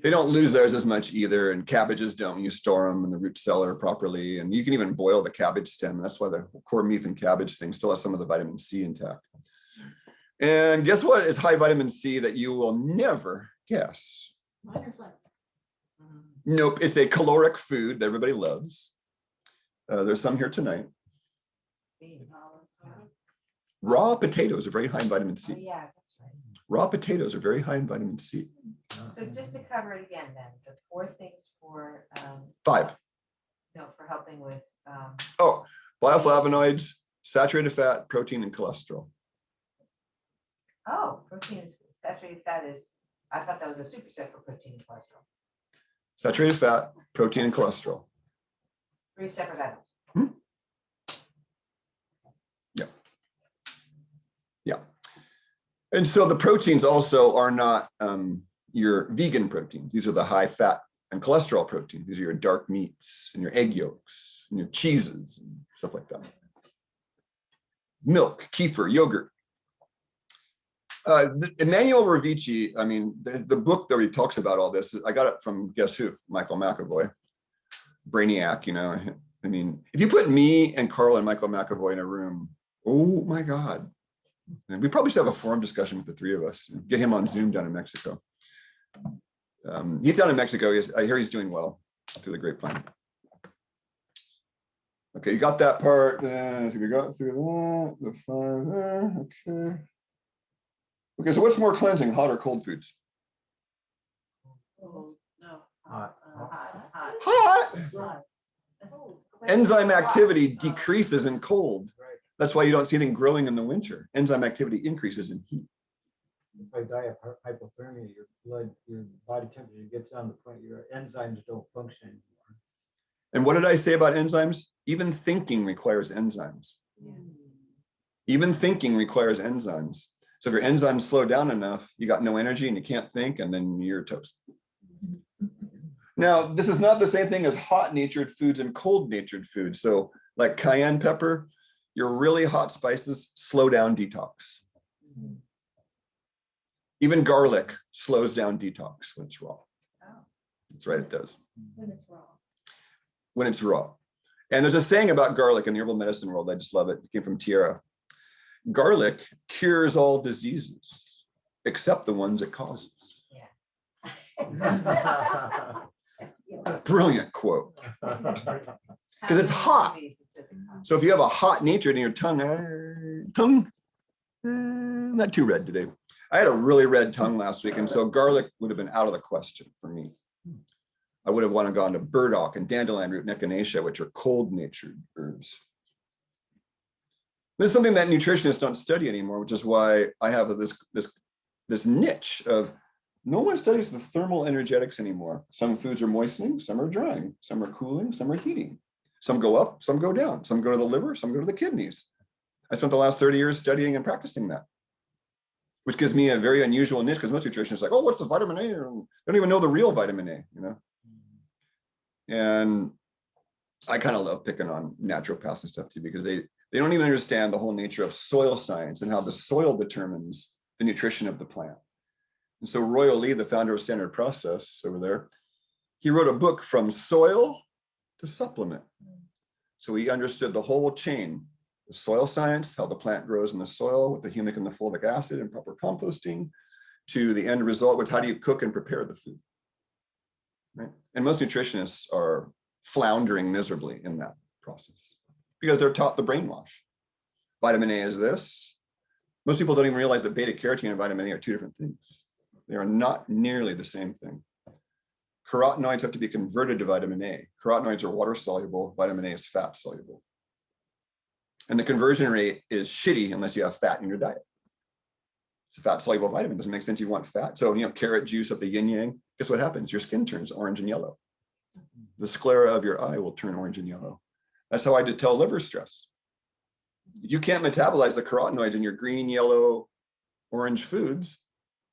They don't lose theirs as much either, and cabbages don't. You store them in the root cellar properly, and you can even boil the cabbage stem. That's why the corned beef and cabbage thing still has some of the vitamin C intact. And guess what is high vitamin C that you will never guess? Minor flex. Nope, it's a caloric food that everybody loves. There's some here tonight. Raw potatoes are very high in vitamin Oh, C. yeah, that's right. Raw potatoes are very high in vitamin C. So just to cover it again, then, the 4 things for, 5. no, for helping with, Oh, bioflavonoids, saturated fat, protein, and cholesterol. oh, protein is, saturated fat is, I thought that was a superset for protein and cholesterol. Saturated fat, protein, and cholesterol. 3 separate items. Yeah. And so the proteins also are not your vegan proteins. These are the high fat and cholesterol proteins. These are your dark meats and your egg yolks and your cheeses and stuff like that. Milk, kefir, yogurt. Emmanuel Ravici, I mean, the book that he talks about all this, I got it from, guess who? Michael McAvoy, brainiac, you know. I mean, if you put me and Carl and Michael McAvoy in a room, oh my God. And we probably should have a forum discussion with the 3 of us. Get him on Zoom down in Mexico. He's down in Mexico. I hear he's doing well through the grapevine. Okay, you got that part. So we got through that. The 5 there. Okay. Okay, so what's more cleansing, hot or cold foods? Oh, no. Hot. Hot. Enzyme activity decreases in cold. Right. That's why you don't see anything growing in the winter. Enzyme activity increases in heat. If I die of hypothermia, your body temperature gets down to the point your enzymes don't function anymore. And what did I say about enzymes? Even thinking requires enzymes. Even thinking requires enzymes. So if your enzymes slow down enough, you got no energy and you can't think, and then you're toast. Now, this is not the same thing as hot natured foods and cold natured foods. So like cayenne pepper, your really hot spices slow down detox. Even garlic slows down detox when it's raw. That's right, it does. When it's raw. When it's raw. And there's a saying about garlic in the herbal medicine world. I just love it. It came from Tierra. Garlic cures all diseases except the ones it causes. Brilliant quote. Because it's hot. So if you have a hot nature in your tongue, not too red today. I had a really red tongue last week, and so garlic would have been out of the question for me. I would have wanted to gone to burdock and dandelion root and echinacea, which are cold-natured herbs. This is something that nutritionists don't study anymore, which is why I have this niche of no one studies the thermal energetics anymore. Some foods are moistening, some are drying, some are cooling, some are heating. Some go up, some go down, some go to the liver, some go to the kidneys. I spent the last 30 years studying and practicing that, which gives me a very unusual niche because most nutritionists are like, oh, what's the vitamin A? And they don't even know the real vitamin A, you know? And I kind of love picking on naturopaths and stuff too, because they don't even understand the whole nature of soil science and how the soil determines the nutrition of the plant. And so Roy O'Lee, the founder of Standard Process over there, he wrote a book From Soil to Supplement. So he understood the whole chain, the soil science, how the plant grows in the soil with the humic and the fulvic acid and proper composting, to the end result, which how do you cook and prepare the food, right? And most nutritionists are floundering miserably in that process because they're taught the brainwash. Vitamin A is this. Most people don't even realize that beta carotene and vitamin A are 2 different things. They are not nearly the same thing. Carotenoids have to be converted to vitamin A. Carotenoids are water soluble, vitamin A is fat soluble. And the conversion rate is shitty unless you have fat in your diet. It's a fat soluble vitamin, doesn't make sense you want fat. So, you know, carrot juice of the yin yang, guess what happens? Your skin turns orange and yellow. The sclera of your eye will turn orange and yellow. That's how I did tell liver stress. If you can't metabolize the carotenoids in your green, yellow, orange foods,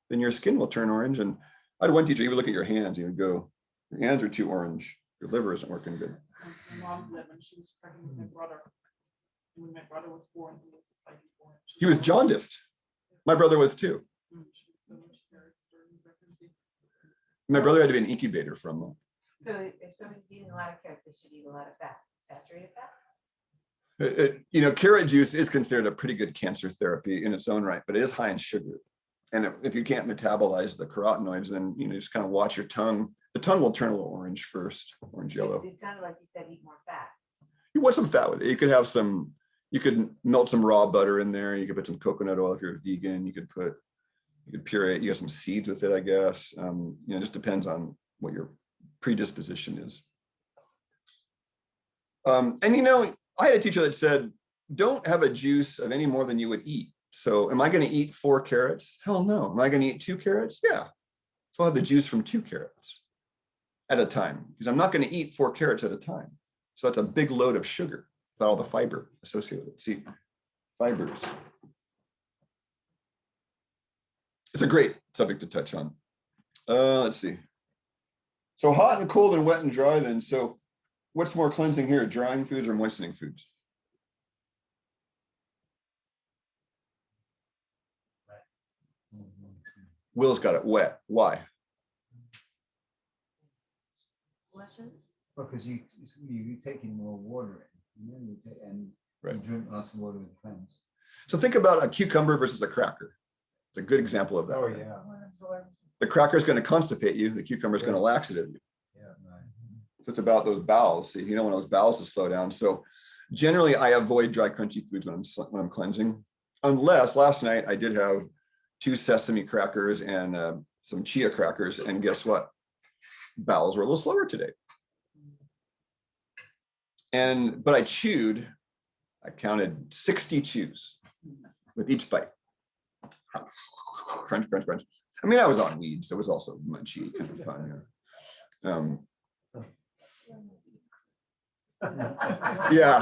then your skin will turn orange. And I had one teacher, he would look at your hands, he would go, your hands are too orange, your liver isn't working good. My mom did when she was pregnant with my brother. When my brother was born, he was slightly born. He was jaundiced. My brother was too. My brother had to be an incubator for a month. So if somebody's eating a lot of carrots, they should eat a lot of fat, saturated fat? You know, carrot juice is considered a pretty good cancer therapy in its own right, but it is high in sugar. And if you can't metabolize the carotenoids, then, you know, just kind of watch your tongue. The tongue will turn a little orange first, orange yellow. It sounded like you said eat more fat. You want some fat with it. You could have some, you could melt some raw butter in there. You could put some coconut oil if you're a vegan. You could put You could puree it, you have some seeds with it, I guess. You know, it just depends on what your predisposition is. And you know, I had a teacher that said, don't have a juice of any more than you would eat. So am I going to eat 4 carrots? Hell no. Am I going to eat 2 carrots? Yeah. So I'll have the juice from 2 carrots at a time, because I'm not going to eat 4 carrots at a time. So that's a big load of sugar without all the fiber associated with it. See, fibers. It's a great subject to touch on. Let's see. So hot and cold and wet and dry then. So what's more cleansing here, drying foods or moistening foods? Will's got it wet. Why? Flushes? Because you're taking more water in, and then you Right. drink lots of water to cleanse. So think about a cucumber versus a cracker. It's a good example of that. Oh, yeah. The cracker is going to constipate you. The cucumber is going to laxative you. Yeah, right. So it's about those bowels. See, you don't want those bowels to slow down. So generally, I avoid dry, crunchy foods when I'm cleansing, unless last night I did have 2 sesame crackers and some chia crackers, and guess what? Bowels were a little slower today. But I chewed. I counted 60 chews with each bite. Crunch, crunch, crunch. I mean, I was on weed, so it was also munchy, kind of fun. Yeah,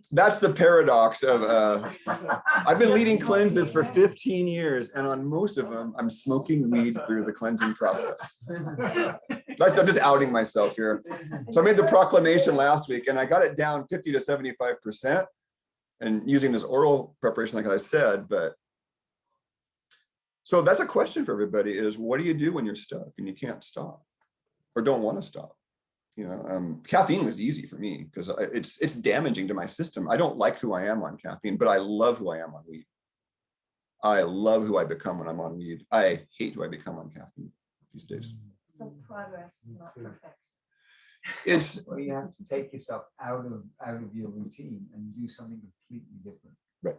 that's the paradox of I've been leading cleanses for 15 years, and on most of them, I'm smoking weed through the cleansing process. I'm just outing myself here. So I made the proclamation last week, and I got it down 50 to 75%, and using this oral preparation, like I said. But so that's a question for everybody: is what do you do when you're stuck and you can't stop, or don't want to stop? You know, caffeine was easy for me because it's damaging to my system. I don't like who I am on caffeine, but I love who I am on weed. I love who I become when I'm on weed. I hate who I become on caffeine these days. So progress, not perfection. It's Well, you have to take yourself out of your routine and do something completely different. right.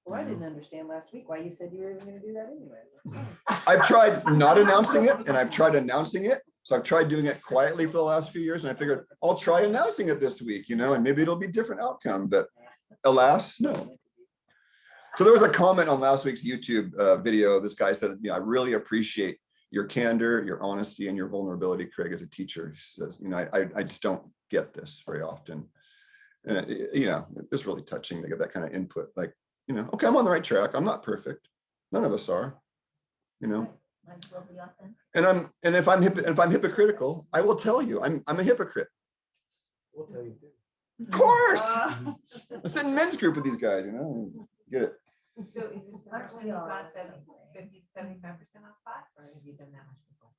Well, I didn't understand last week why you said you were even gonna do that anyway. I've tried not announcing it, and I've tried announcing it. So I've tried doing it quietly for the last few years, and I figured I'll try announcing it this week, you know, and maybe it'll be different outcome, but alas, no. So there was a comment on last week's YouTube video. This guy said, you know, I really appreciate your candor, your honesty, and your vulnerability, Craig, as a teacher. He says, you know, I just don't get this very often. And, you know, it's really touching to get that kind of input. Like, you know, okay, I'm on the right track. I'm not perfect. None of us are, you know. Might as well be authentic. And if I'm hypocritical, I will tell you I'm a hypocrite. We'll tell you too. Of course. I sit in men's group with these guys, you know. Get it. So is this the first time you've got 50 to 75% off pot, or have you done that much before?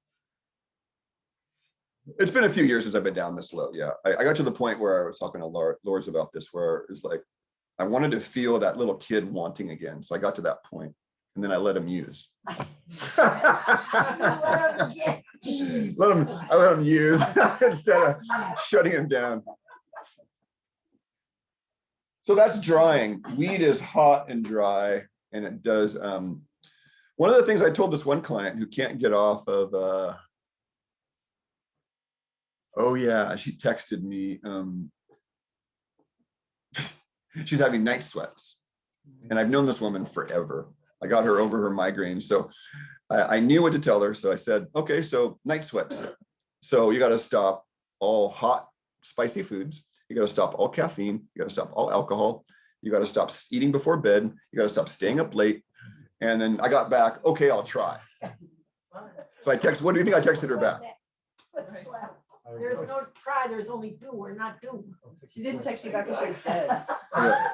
It's been a few years since I've been down this low. Yeah, I got to the point where I was talking to Lords about this, where it's like I wanted to feel that little kid wanting again. So I got to that point, and then I let him use. I let him use instead of shutting him down. So that's drying. Weed is hot and dry, and it does. One of the things I told this one client who can't get off of, oh yeah, she texted me. She's having night sweats, and I've known this woman forever. I got her over her migraine, so I knew what to tell her. So I said, okay, so night sweats. So you got to stop all hot, spicy foods. You got to stop all caffeine. You got to stop all alcohol. You got to stop eating before bed. You got to stop staying up late. And then I got back, okay, I'll try. So I texted, what do you think I texted her back? What's left? There's no try, there's only do or not do. She didn't text you back because she was dead. Yeah.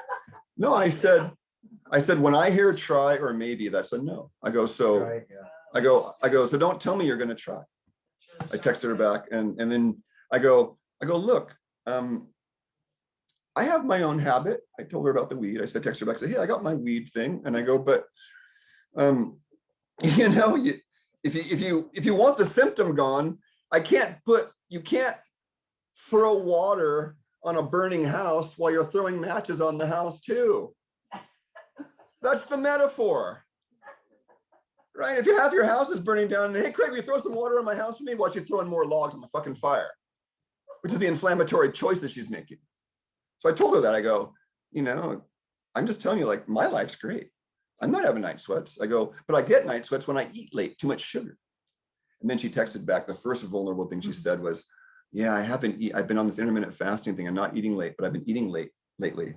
No, I said, when I hear try or maybe, that's a no. I go, so Right, yeah. I go, so don't tell me you're going to try. I texted her back, and then I go, look, I have my own habit. I told her about the weed. I said, text her back, say, hey, I got my weed thing. And I go, but, you know, if you want the symptom gone, you can't throw water on a burning house while you're throwing matches on the house too. That's the metaphor. Right? If half your house is burning down, and hey, Craig, will you throw some water on my house for me? While she's throwing more logs on the fucking fire, which is the inflammatory choices she's making. So I told her that. I go, you know, I'm just telling you, like, my life's great. I'm not having night sweats. I go, but I get night sweats when I eat late, too much sugar. And then she texted back. The first vulnerable thing she said was, yeah, I've been on this intermittent fasting thing. I'm not eating late, but I've been eating late lately.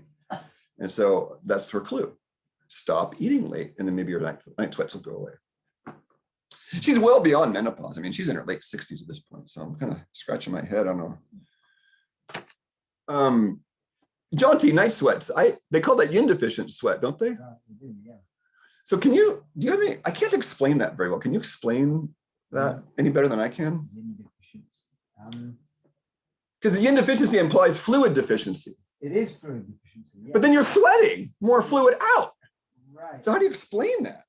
And so that's her clue. Stop eating late, and then maybe your night sweats will go away. She's well beyond menopause. I mean, she's in her late 60s at this point. So I'm kind of scratching my head. I don't know. John T, night sweats. They call that yin deficient sweat, don't they? Yeah. So do you have any, I can't explain that very well. Can you explain that any better than I can? Yin deficiency. Because the yin deficiency implies fluid deficiency. It is fluid deficiency. Yeah. But then you're sweating more fluid out. Right. So how do you explain that?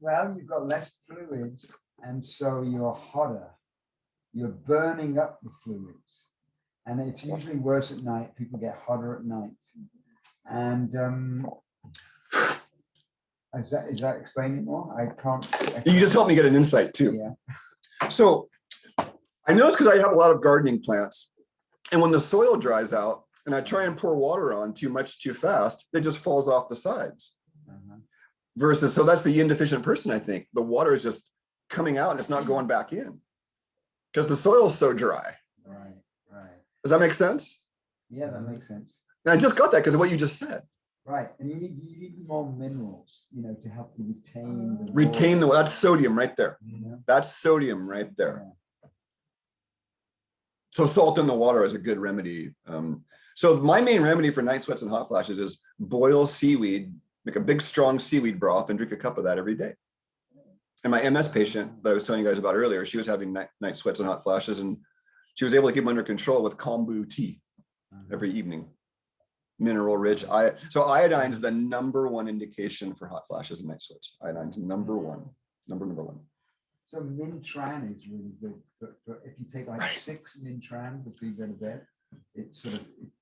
Well, you've got less fluids, and so you're hotter. You're burning up the fluids, and it's usually worse at night. People get hotter at night, and is that explaining more? I can't. You just helped me get an insight too. Yeah. So I noticed, because I have a lot of gardening plants, and when the soil dries out and I try and pour water on too much too fast, it just falls off the sides. Versus, so that's the yin deficient person, I think. The water is just coming out and it's not going back in because the soil's so dry. Right. Does that make sense? Yeah, that makes sense. And I just got that because of what you just said. Right, and you need more minerals, to help you retain That's sodium right there. That's sodium right there. Yeah. So salt in the water is a good remedy. So my main remedy for night sweats and hot flashes is boil seaweed, make a big strong seaweed broth, and drink a cup of that every day. And my MS patient that I was telling you guys about earlier, she was having night sweats and hot flashes, and she was able to keep them under control with kombu tea every evening. Mineral rich. So iodine is the #1 indication for hot flashes and night sweats. Iodine's number one. Number one. So Mintran is really good for if you take like 6 Mintran before you go to bed. It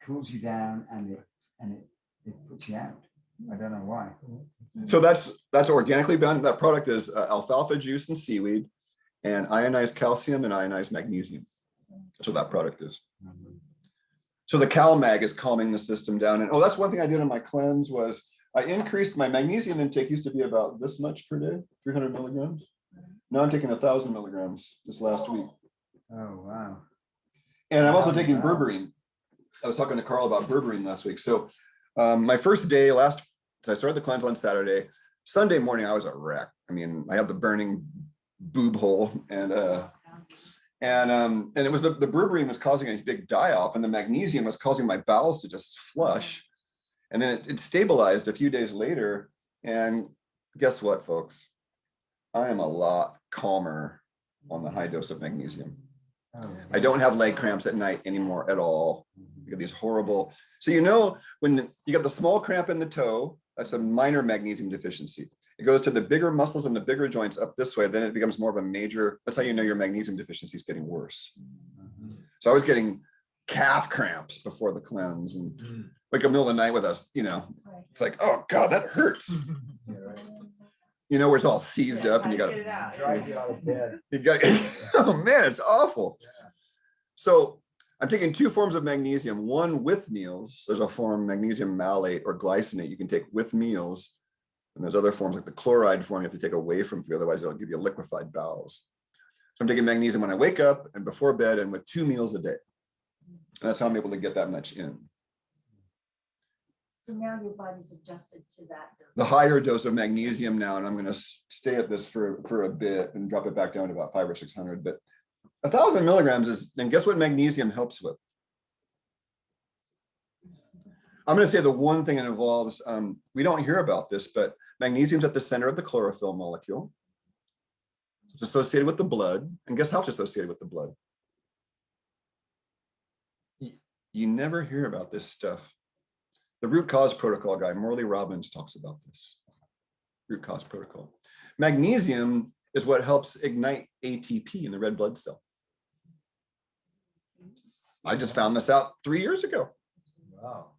cools you down and it puts you out. I don't know why. So that's organically done. That product is alfalfa juice and seaweed, and ionized calcium and ionized magnesium. That's what that product is. So the CalMag is calming the system down. And that's one thing I did in my cleanse was I increased my magnesium intake. Used to be about this much per day, 300 milligrams. Now I'm taking 1,000 milligrams this last week. Oh, wow. And I'm also taking berberine. I was talking to Carl about berberine last week. So my first day, I started the cleanse on Saturday. Sunday morning, I was a wreck. I mean, I had the burning boob hole, and it was the berberine was causing a big die-off, and the magnesium was causing my bowels to just flush. And then it stabilized a few days later. And guess what, folks? I am a lot calmer on the high dose of magnesium. I don't have leg cramps at night anymore at all. You get these horrible. So when you got the small cramp in the toe, that's a minor magnesium deficiency. It goes to the bigger muscles and the bigger joints up this way. Then it becomes more of a major. That's how you know your magnesium deficiency is getting worse. So I was getting calf cramps before the cleanse, and like a middle of the night with us. It's like, oh God, that hurts. Where it's all seized up and you got to Drive you out of bed. oh man, it's awful. So I'm taking 2 forms of magnesium, one with meals. There's a form, magnesium malate or glycinate, you can take with meals. And there's other forms like the chloride form you have to take away from food, otherwise it'll give you liquefied bowels. So I'm taking magnesium when I wake up and before bed and with 2 meals a day. And that's how I'm able to get that much in. So now your body's adjusted to that dose. The higher dose of magnesium now, and I'm going to stay at this for a bit and drop it back down to about 500 or 600. But 1,000 milligrams is, and guess what magnesium helps with? I'm going to say the one thing it involves, we don't hear about this, but magnesium's at the center of the chlorophyll molecule. It's associated with the blood. And guess how it's associated with the blood? You never hear about this stuff. The root cause protocol guy, Morley Robbins, talks about this. Root cause protocol. Magnesium is what helps ignite ATP in the red blood cell. I just found this out 3 years ago. Wow.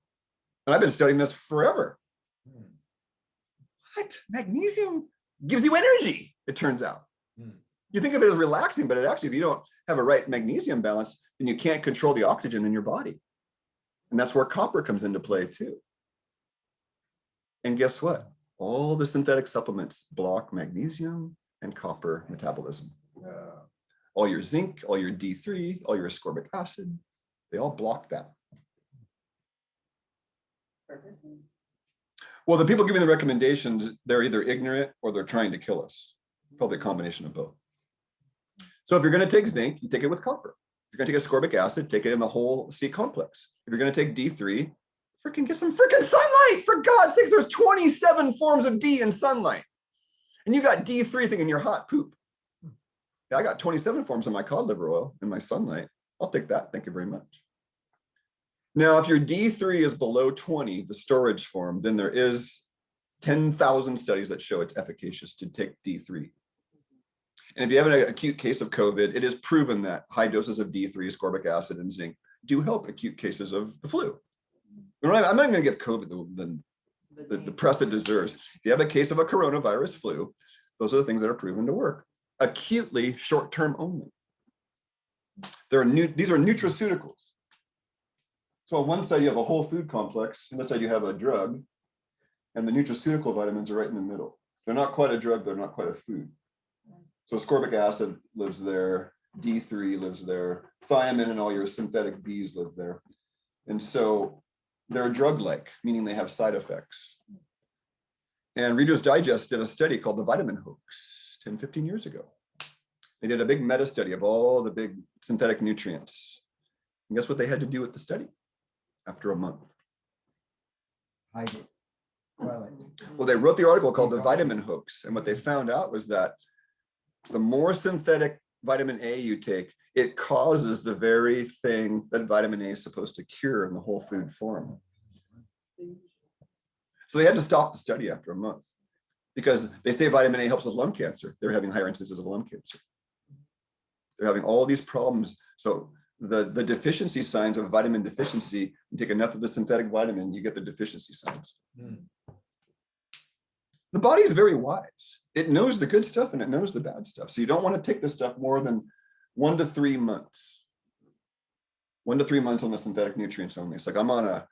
And I've been studying this forever. Hmm. What? Magnesium gives you energy, it turns out. You think of it as relaxing, but it actually, if you don't have a right magnesium balance, then you can't control the oxygen in your body. And that's where copper comes into play too. And guess what? All the synthetic supplements block magnesium and copper metabolism. All your zinc, all your D3, all your ascorbic acid, they all block that. Well, the people giving the recommendations, they're either ignorant or they're trying to kill us. Probably a combination of both. So if you're going to take zinc, you take it with copper. If you're going to take ascorbic acid, take it in the whole C complex. If you're going to take D3, freaking get some freaking sunlight. For God's sakes, there's 27 forms of D in sunlight. And you got D3 thinking you're hot poop. Yeah, I got 27 forms of my cod liver oil in my sunlight. I'll take that. Thank you very much. Now, if your D3 is below 20, the storage form, then there is 10,000 studies that show it's efficacious to take D3. And if you have an acute case of COVID, it is proven that high doses of D3, ascorbic acid, and zinc do help acute cases of the flu. I'm not even going to give COVID the press it deserves. If you have a case of a coronavirus flu, those are the things that are proven to work. Acutely, short-term only. These are nutraceuticals. So on one side, you have a whole food complex, and this side you have a drug, and the nutraceutical vitamins are right in the middle. They're not quite a drug, they're not quite a food. So ascorbic acid lives there, D3 lives there, thiamine and all your synthetic Bs live there. And so they're drug-like, meaning they have side effects. And Reader's Digest did a study called the vitamin hoax 10, 15 years ago. They did a big meta study of all the big synthetic nutrients. And guess what they had to do with the study after a month? Hide it. Well, Well, they wrote the article called The Vitamin Hoax. And what they found out was that the more synthetic vitamin A you take, it causes the very thing that vitamin A is supposed to cure in the whole food form. So they had to stop the study after a month because they say vitamin A helps with lung cancer. They're having higher instances of lung cancer. They're having all these problems. So the deficiency signs of vitamin deficiency, you take enough of the synthetic vitamin, you get the deficiency signs. The body is very wise. It knows the good stuff and it knows the bad stuff. So you don't want to take this stuff more than 1 to 3 months. 1 to 3 months on the synthetic nutrients only. It's like I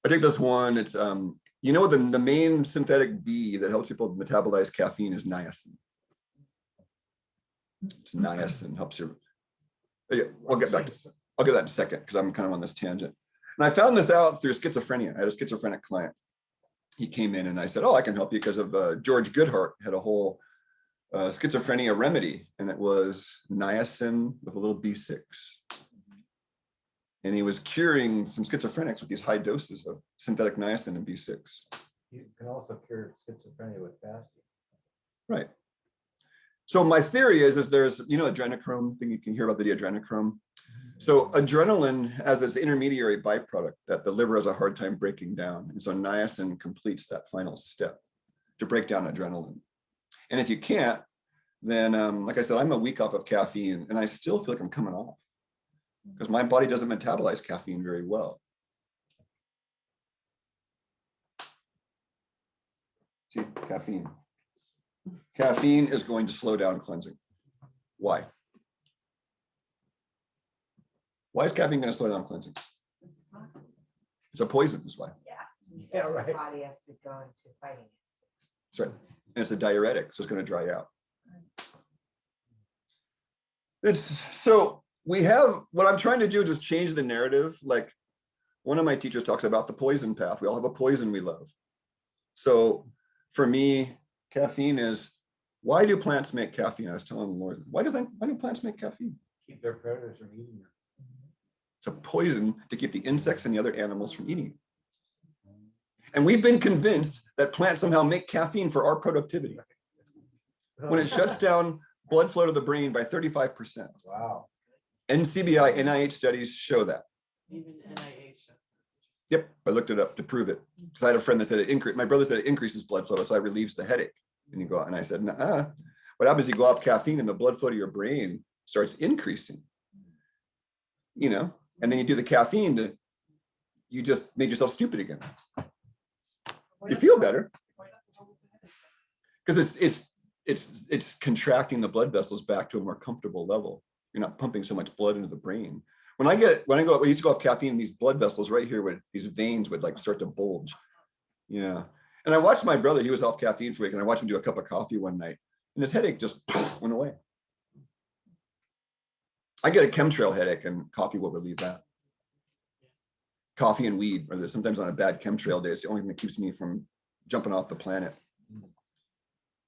take this one, it's, you know, the main synthetic B that helps people metabolize caffeine is niacin. It's niacin, helps you. Yeah, I'll get that in a second because I'm kind of on this tangent. And I found this out through schizophrenia. I had a schizophrenic client. He came in and I said, oh, I can help you because of George Goodhart had a whole schizophrenia remedy, and it was niacin with a little B6. And he was curing some schizophrenics with these high doses of synthetic niacin and B6. You can also cure schizophrenia with fasting. Right. So my theory is there's, you know, adrenochrome thing, you can hear about the adrenochrome. So adrenaline has its intermediary byproduct that the liver has a hard time breaking down. And so niacin completes that final step to break down adrenaline. And if you can't, then like I said, I'm a week off of caffeine and I still feel like I'm coming off because my body doesn't metabolize caffeine very well. See, caffeine. Caffeine is going to slow down cleansing. Why? Why is caffeine going to slow down cleansing? It's a poison, is why. So Yeah, right. the body has to go into fighting. That's right. And it's a diuretic, so it's going to dry out. So we have, what I'm trying to do is just change the narrative. Like one of my teachers talks about the poison path. We all have a poison we love. So for me, caffeine is, why do plants make caffeine? I was telling Lauren, why do plants make caffeine? Keep their predators from eating them. It's a poison to keep the insects and the other animals from eating it. And we've been convinced that plants somehow make caffeine for our productivity. When it shuts down blood flow to the brain by 35%. Wow. NCBI, NIH studies show that. Even NIH. Yep, I looked it up to prove it. Because I had a friend that said my brother said it increases blood flow, so it relieves the headache. And you go out, and I said, nah. What happens is you go off caffeine and the blood flow to your brain starts increasing. You know, and then you do the caffeine to you just made yourself stupid again. You feel better because it's contracting the blood vessels back to a more comfortable level. You're not pumping so much blood into the brain. When I used to go off caffeine, these blood vessels right here these veins would like start to bulge. Yeah. And I watched my brother, he was off caffeine for a week, and I watched him do a cup of coffee one night, and his headache just went away. I get a chemtrail headache, and coffee will relieve that. Coffee and weed, or sometimes on a bad chemtrail day, it's the only thing that keeps me from jumping off the planet.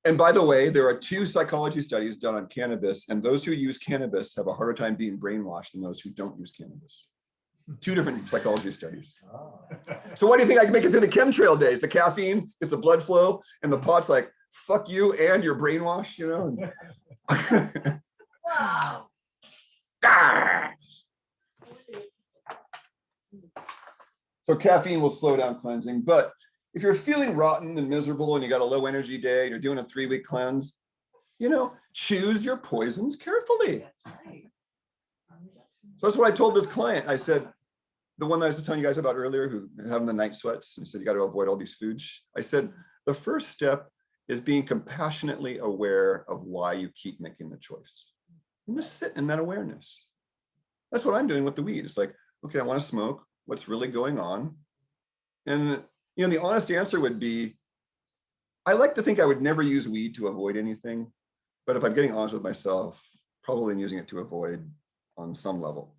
And by the way, there are 2 psychology studies done on cannabis, and those who use cannabis have a harder time being brainwashed than those who don't use cannabis. 2 different psychology studies. So what do you think I can make it through the chemtrail days? The caffeine gets the blood flow, and the pot's like, fuck you and your brainwash, you know? Wow. So caffeine will slow down cleansing, but if you're feeling rotten and miserable and you got a low energy day and you're doing a 3-week cleanse, you know, choose your poisons carefully. That's right. So that's what I told this client. I said, the one that I was telling you guys about earlier, who having the night sweats, and said, you got to avoid all these foods. I said, the first step is being compassionately aware of why you keep making the choice. And just sit in that awareness. That's what I'm doing with the weed. It's like, okay, I want to smoke. What's really going on? And, you know, the honest answer would be, I like to think I would never use weed to avoid anything. But if I'm getting honest with myself, probably I'm using it to avoid on some level.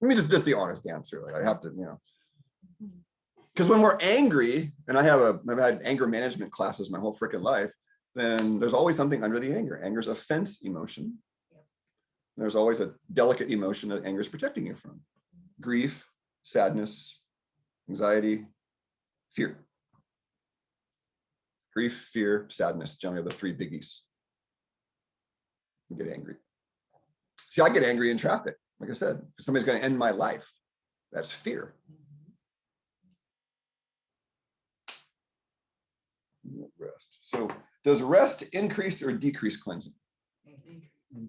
I mean, just the honest answer. Like I have to, you know, because when we're angry, and I've had anger management classes my whole freaking life, then there's always something under the anger. Anger is a fence emotion. There's always a delicate emotion that anger is protecting you from. Grief, sadness, anxiety, fear. Grief, fear, sadness, generally the 3 biggies. You get angry. See, I get angry in traffic. Like I said, somebody's going to end my life. That's fear. Rest. So does rest increase or decrease cleansing?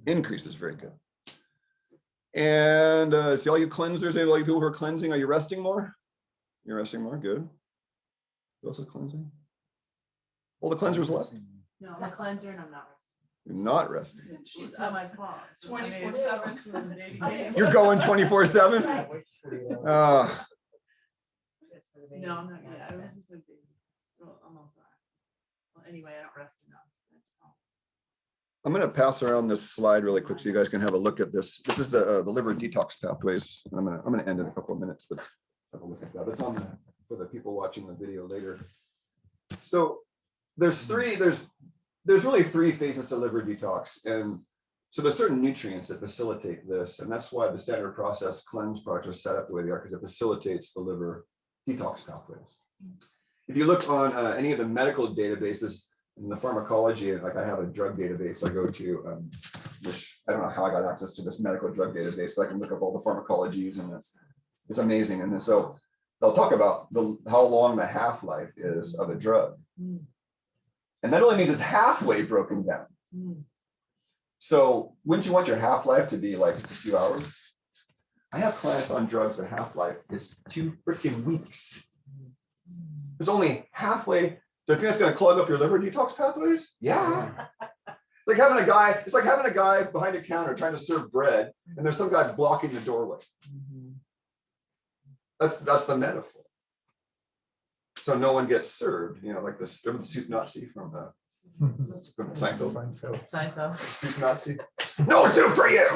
Increase is very good. And see all you cleansers, all you people who are cleansing, are you resting more? You're resting more, good. Who else is cleansing? All the cleansers left? No, I'm a cleanser and I'm not resting. You're not resting. It's not my fault. 24/7. You're going 24/7? No, I'm not, yeah, I was just thinking, well, almost not. Well, anyway, I don't rest enough. That's all. I'm going to pass around this slide really quick so you guys can have a look at this. This is the liver detox pathways. I'm going to end in a couple of minutes, but have a look at that. It's on for the people watching the video later. So there's really 3 phases to liver detox, and so there's certain nutrients that facilitate this, and that's why the standard process cleanse product was set up the way they are, because it facilitates the liver detox pathways. If you look on any of the medical databases in the pharmacology, like I have a drug database I go to, which I don't know how I got access to this medical drug database, but I can look up all the pharmacologies, and it's amazing. And then so they'll talk about how long the half-life is of a drug. And that only means it's halfway broken down. So wouldn't you want your half-life to be like just a few hours? I have clients on drugs that half-life is 2 freaking weeks. It's only halfway. So you think that's going to clog up your liver detox pathways? Yeah. Like having a guy, it's like having a guy behind a counter trying to serve bread, and there's some guy blocking the doorway. That's the metaphor. So no one gets served, you know, like the soup Nazi from Seinfeld. Seinfeld. Soup Nazi. No soup for you.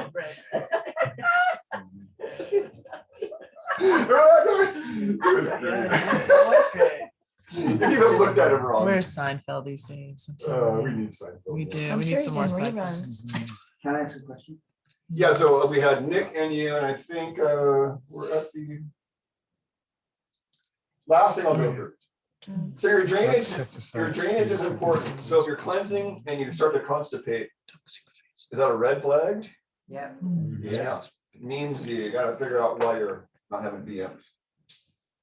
You even looked at him wrong. Where's Seinfeld these days? We need Seinfeld. We do. I'm We sure need he's some more in Seinfeld. reruns. Can I ask a question? Yeah, so we had Nick and you, and I think we're at the last thing I'll go through. So your drainage is important. So if you're cleansing and you start to constipate, is that a red flag? Yeah. Yeah, it means you got to figure out why you're not having BMs.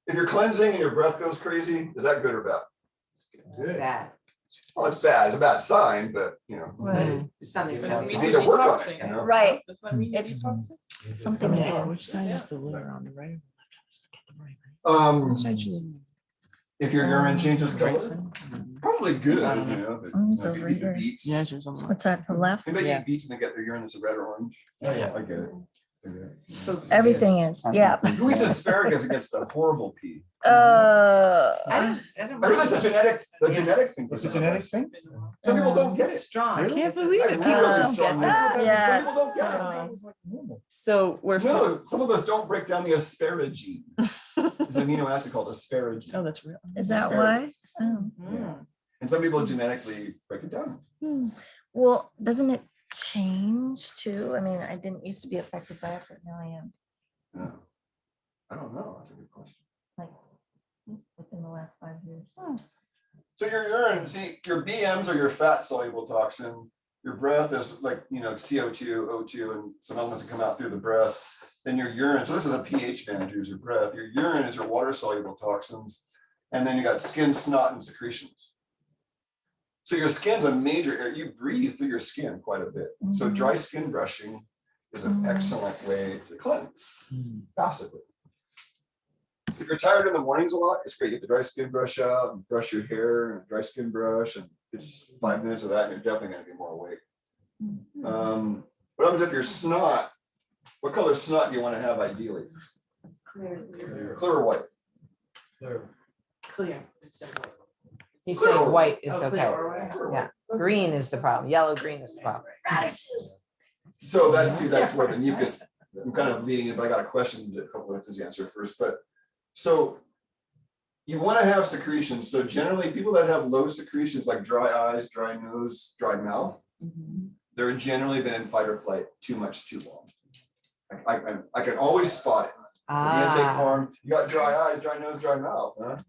If you're cleansing and your breath goes crazy, is that good or bad? Good. Bad. Well, it's bad. It's a bad sign, but you know, Right. Something's But it wrong. means you you're need to work on it, detoxing. you know? Right. Does that mean you're It's- detoxing? Something Yeah. again. Which side is Yeah. the liver on the right or left? I always forget the right. Right? Which side's your liver? If your urine changes Right color, side? probably good, I don't you know. know. But, It's if over you eat the here. beets. Yeah, it's yours on the left. What's that, the left? Anybody Yeah. eat beets and they get their urine that's red or orange? Oh, yeah. I get it. I get it. So Everything is, yeah. Who eats asparagus against the horrible pea? I Uh, don't I realize the genetic thing. for It's a some of genetic us. thing? Some people don't get It's it. strong. I can't It's a- believe I it. see People really don't strong get that. liver. Yeah, Some people don't get it. so- It was like normal. So we're. No, some of us don't break down the asparagine. It's an amino acid called asparagine. Oh, that's real. is that why? Oh. Mm. And some people genetically break it down. Well, doesn't it change too? I mean, I didn't used to be affected by it, but now I am, Yeah. I don't know. That's a good question. like, within the last 5 years. So your urine, see, your BMs are your fat soluble toxin. Your breath is like, you know, CO2, O2, and some elements that come out through the breath. Then your urine, so this is a pH manager, is your breath. Your urine is your water soluble toxins. And then you got skin, snot, and secretions. So your skin's a major area. You breathe through your skin quite a bit. So Mhm. dry skin brushing is an Mhm. excellent way to cleanse passively. If you're tired in the mornings a lot, it's great. Get the dry skin brush out and brush your hair and dry skin brush, and it's 5 minutes of that, and you're definitely going to be more awake. What happens if your snot? What color snot do you want to have ideally? Clear. Clear or white? Clear. instead of white. He's Clear saying or- white is Oh, clear okay. or white. Clear or Yeah. white? Green is the problem. Yellow, green is the problem. So that's where the mucus. I'm kind of leading it, but I got a question to a couple of the answer first. But so you want to have secretions. So generally, people that have low secretions, like dry eyes, dry nose, dry mouth, they're generally been in fight or flight too much, too long. I can always spot it. The intake form, you got dry eyes, dry nose, dry mouth, huh?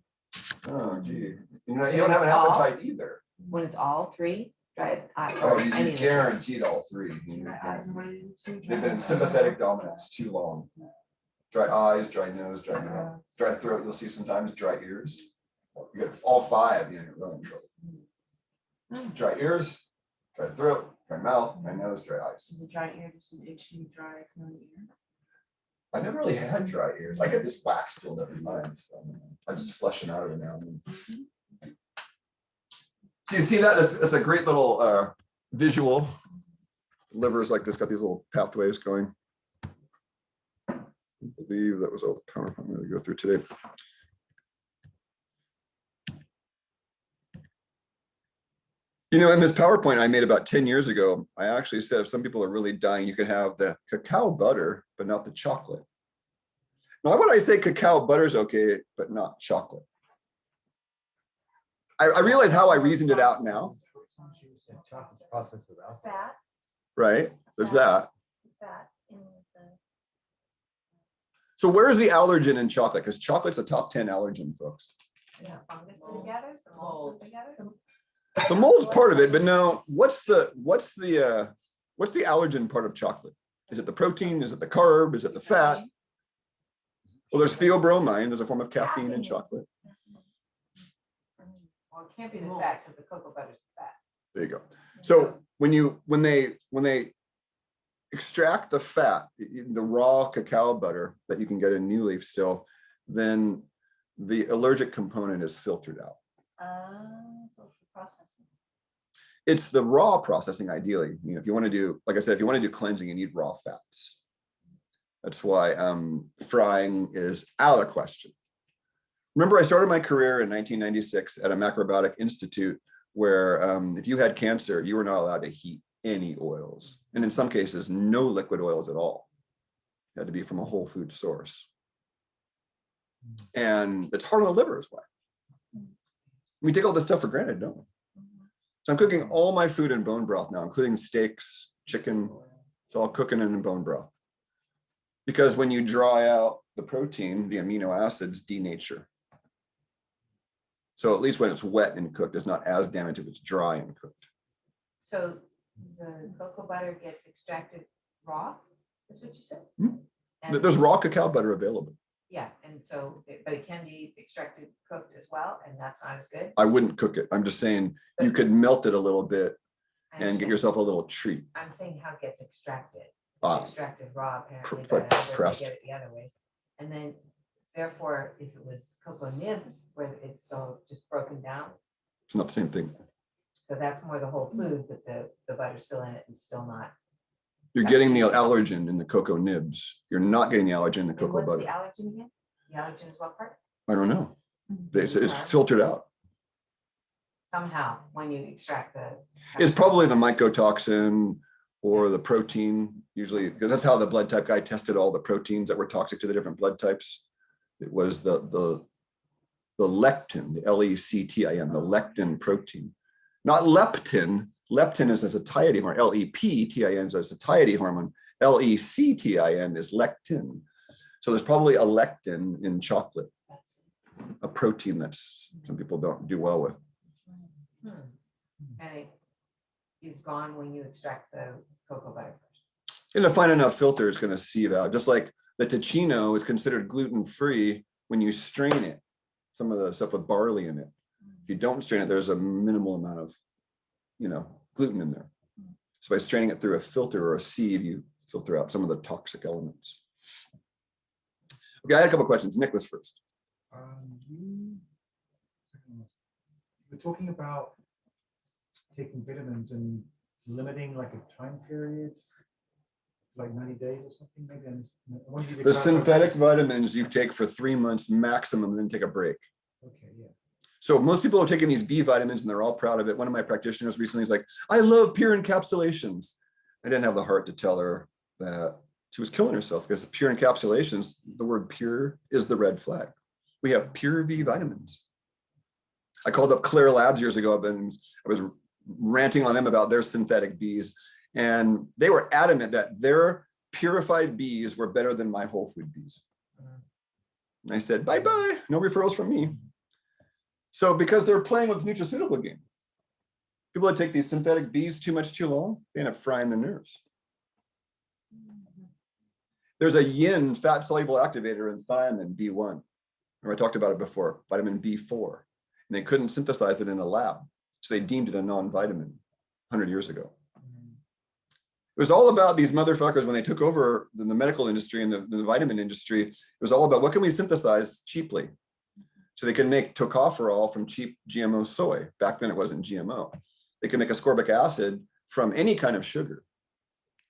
Oh, gee. You know, you don't have an appetite either. When it's all three, dry eye. Oh, or you any of them. guaranteed all three. They've been in sympathetic dominance too long. Dry eyes, dry nose, dry mouth, dry throat. You'll see sometimes dry ears. You get all five, you're really in trouble. Dry ears, dry throat, dry mouth, dry nose, dry eyes. Is the dry ear just an itchy, dry, phlegmy ear? I never really had dry ears. I get this wax build up in mine. So I just flush them out every now and then. So you see that? That's a great little visual. Liver's like this, got these little pathways going. I believe that was all the PowerPoint I'm going to go through today. You know, in this PowerPoint I made about 10 years ago, I actually said if some people are really dying, you can have the cacao butter, but not the chocolate. Now, why would I say cacao butter is okay, but not chocolate? I realize how I reasoned it out now, Fat, right? There's that. fat in the. So where's the allergen in chocolate? Because chocolate's a top 10 allergen, folks. Yeah, fungus that it gathers, the mold that it gathers. The mold's part of it, but no, what's the allergen part of chocolate? Is it the protein? Is it the carb? Is it the fat? Well, there's theobromine. There's a form of caffeine in chocolate. Well, it can't be the fat because the cocoa butter's the fat. There you go. So when they extract the fat, the raw cacao butter that you can get in New Leaf still, then the allergic component is filtered out. So it's the processing. It's the raw processing, ideally. You know, if you want to do, like I said, if you want to do cleansing, you need raw fats. That's why frying is out of the question. Remember, I started my career in 1996 at a macrobiotic institute where if you had cancer, you were not allowed to heat any oils. And in some cases, no liquid oils at all. It had to be from a whole food source. And it's hard on the liver as well. We take all this stuff for granted, don't we? So I'm cooking all my food in bone broth now, including steaks, chicken. It's all cooking in bone broth. Because when you dry out the protein, the amino acids denature. So at least when it's wet and cooked, it's not as damaged if it's dry and cooked. So the cocoa butter gets extracted raw, is what you said? Hmm. And There's raw cacao butter available. Yeah, and so, but it can be extracted, cooked as well, and that's not as good. I wouldn't cook it. I'm just saying you could melt it a little bit I and get understand. yourself a little treat. I'm saying how it gets extracted. Ah. It's extracted raw apparently, Like but I don't know if pressed. they get it the other ways. And then therefore, if it was cocoa nibs where it's so just broken down, It's not the same thing. so that's more the whole food, but the butter's still in it and still not. You're getting the allergen in the cocoa nibs. You're not getting the allergen in the And cocoa what's the butter. allergen again? The allergen is what part? I don't know. It's Maybe it's carb. filtered out. Somehow, when you extract the. It's probably the mycotoxin or the protein, usually, because that's how the blood type guy tested all the proteins that were toxic to the different blood types. It was the lectin, the lectin, the lectin protein, not leptin. Leptin is a satiety hormone. Leptin is a satiety hormone. Lectin is lectin. So there's probably a lectin in chocolate, a protein that's some people don't do well with. And it is gone when you extract the cocoa butter first. And a fine enough filter is going to sieve out, just like the tocino is considered gluten-free when you strain it. Some of the stuff with barley in it. If you don't strain it, there's a minimal amount of, gluten in there. So by straining it through a filter or a sieve, you filter out some of the toxic elements. Okay, I had a couple questions. Nick was first. You were talking about taking vitamins and limiting like a time period, like 90 days or something, maybe. I wanted you to The clarify synthetic that. vitamins you take for 3 months maximum, then take a break. Okay, yeah. So most people are taking these B vitamins and they're all proud of it. One of my practitioners recently is like, I love pure encapsulations. I didn't have the heart to tell her that she was killing herself because pure encapsulations, the word pure is the red flag. We have pure B vitamins. I called up Clear Labs years ago and I was ranting on them about their synthetic Bs. And they were adamant that their purified Bs were better than my whole food Bs. And I said, bye-bye, no referrals from me. So because they're playing with the nutraceutical game. People that take these synthetic Bs too much too long, they end up frying the nerves. There's a yin fat soluble activator in thiamine B1. I talked about it before, vitamin B4. And they couldn't synthesize it in a lab. So they deemed it a non-vitamin 100 years ago. It was all about these motherfuckers when they took over the medical industry and the vitamin industry. It was all about what can we synthesize cheaply? So they can make tocopherol from cheap GMO soy. Back then it wasn't GMO. They can make ascorbic acid from any kind of sugar.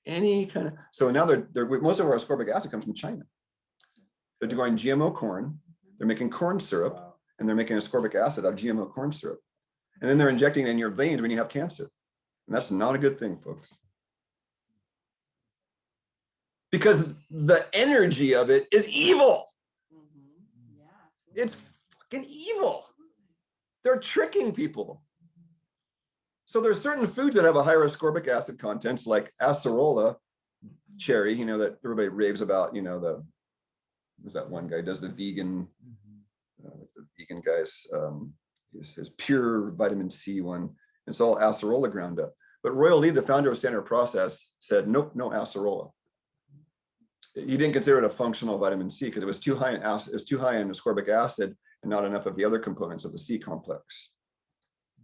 Any kind of, so now most of our ascorbic acid comes from China. They're growing GMO corn, they're making corn syrup, and they're making ascorbic acid out of GMO corn syrup. And then they're injecting it in your veins when you have cancer. And that's not a good thing, folks. Because the energy of it is evil. It's fucking evil. They're tricking people. So there's certain foods that have a higher ascorbic acid contents, like acerola cherry, that everybody raves about, there's that one guy who does the vegan, the vegan guys, his pure vitamin C one. It's all acerola ground up. But Royal Lee, the founder of Standard Process, said, nope, no acerola. He didn't consider it a functional vitamin C because it was too high in ascorbic acid and not enough of the other components of the C complex,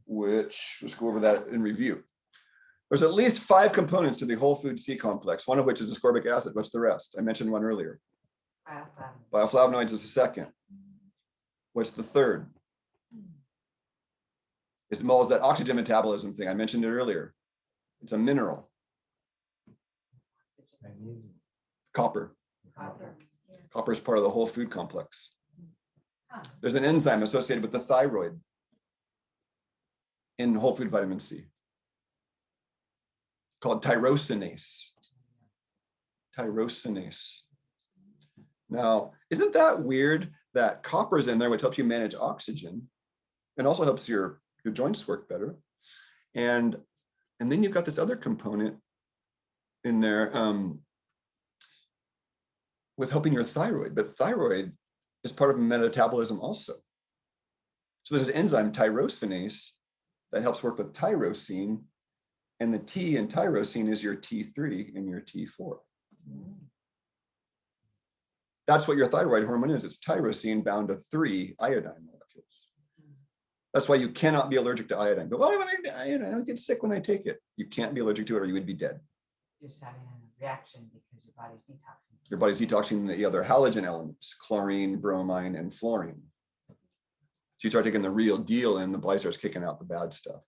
which let's go over that in review. There's at least 5 components to the whole food C complex, one of which is ascorbic acid. What's the rest? I mentioned one earlier. Bioflavonoids is the second. What's the third? It's that oxygen metabolism thing. I mentioned it earlier. It's a mineral. Copper. Copper is part of the whole food complex. There's an enzyme associated with the thyroid in whole food vitamin C called tyrosinase. Tyrosinase. Now, isn't that weird that copper is in there, which helps you manage oxygen and also helps your joints work better? And then you've got this other component in there with helping your thyroid, but thyroid is part of metabolism also. So there's an enzyme, tyrosinase, that helps work with tyrosine, and the T in tyrosine is your T3 and your T4. That's what your thyroid hormone is. It's tyrosine bound to 3 iodine molecules. That's why you cannot be allergic to iodine. But well, I don't get sick when I take it. You can't be allergic to it or you would be dead. Just having a reaction because your body's detoxing. Your body's detoxing the other halogen elements, chlorine, bromine, and fluorine. So you start taking the real deal and the body starts kicking out the bad stuff.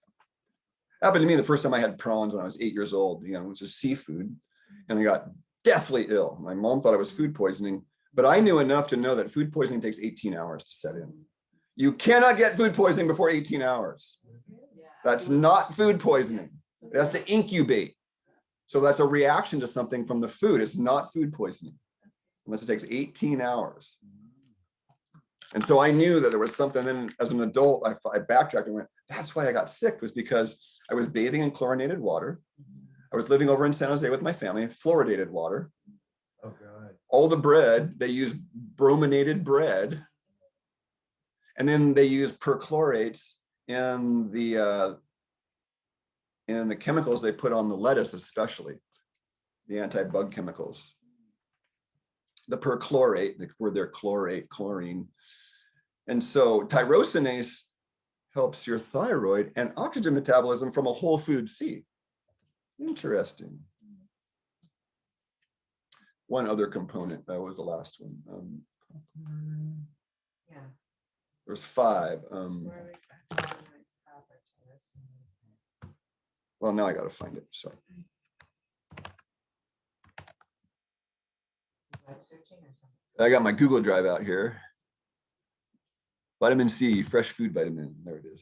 Happened to me the first time I had prawns when I was 8 years old, you know, it was just seafood. And I got deathly ill. My mom thought it was food poisoning, but I knew enough to know that food poisoning takes 18 hours to set in. You cannot get food poisoning before 18 hours. That's not food poisoning. It has to incubate. So that's a reaction to something from the food. It's not food poisoning unless it takes 18 hours. And so I knew that there was something. Then as an adult, I backtracked and went, that's why I got sick, was because I was bathing in chlorinated water. I was living over in San Jose with my family, fluoridated water. Oh, God. All the bread, they use brominated bread. And then they use perchlorates in the chemicals they put on the lettuce, especially the anti-bug chemicals. The perchlorate, the word there, chlorate, chlorine. And so tyrosinase helps your thyroid and oxygen metabolism from a whole food seed. Interesting. One other component, that was the last one. Yeah. There's 5. Well, now I got to find it. So Web searching or something? I got my Google Drive out here. Vitamin C, fresh food vitamin. There it is.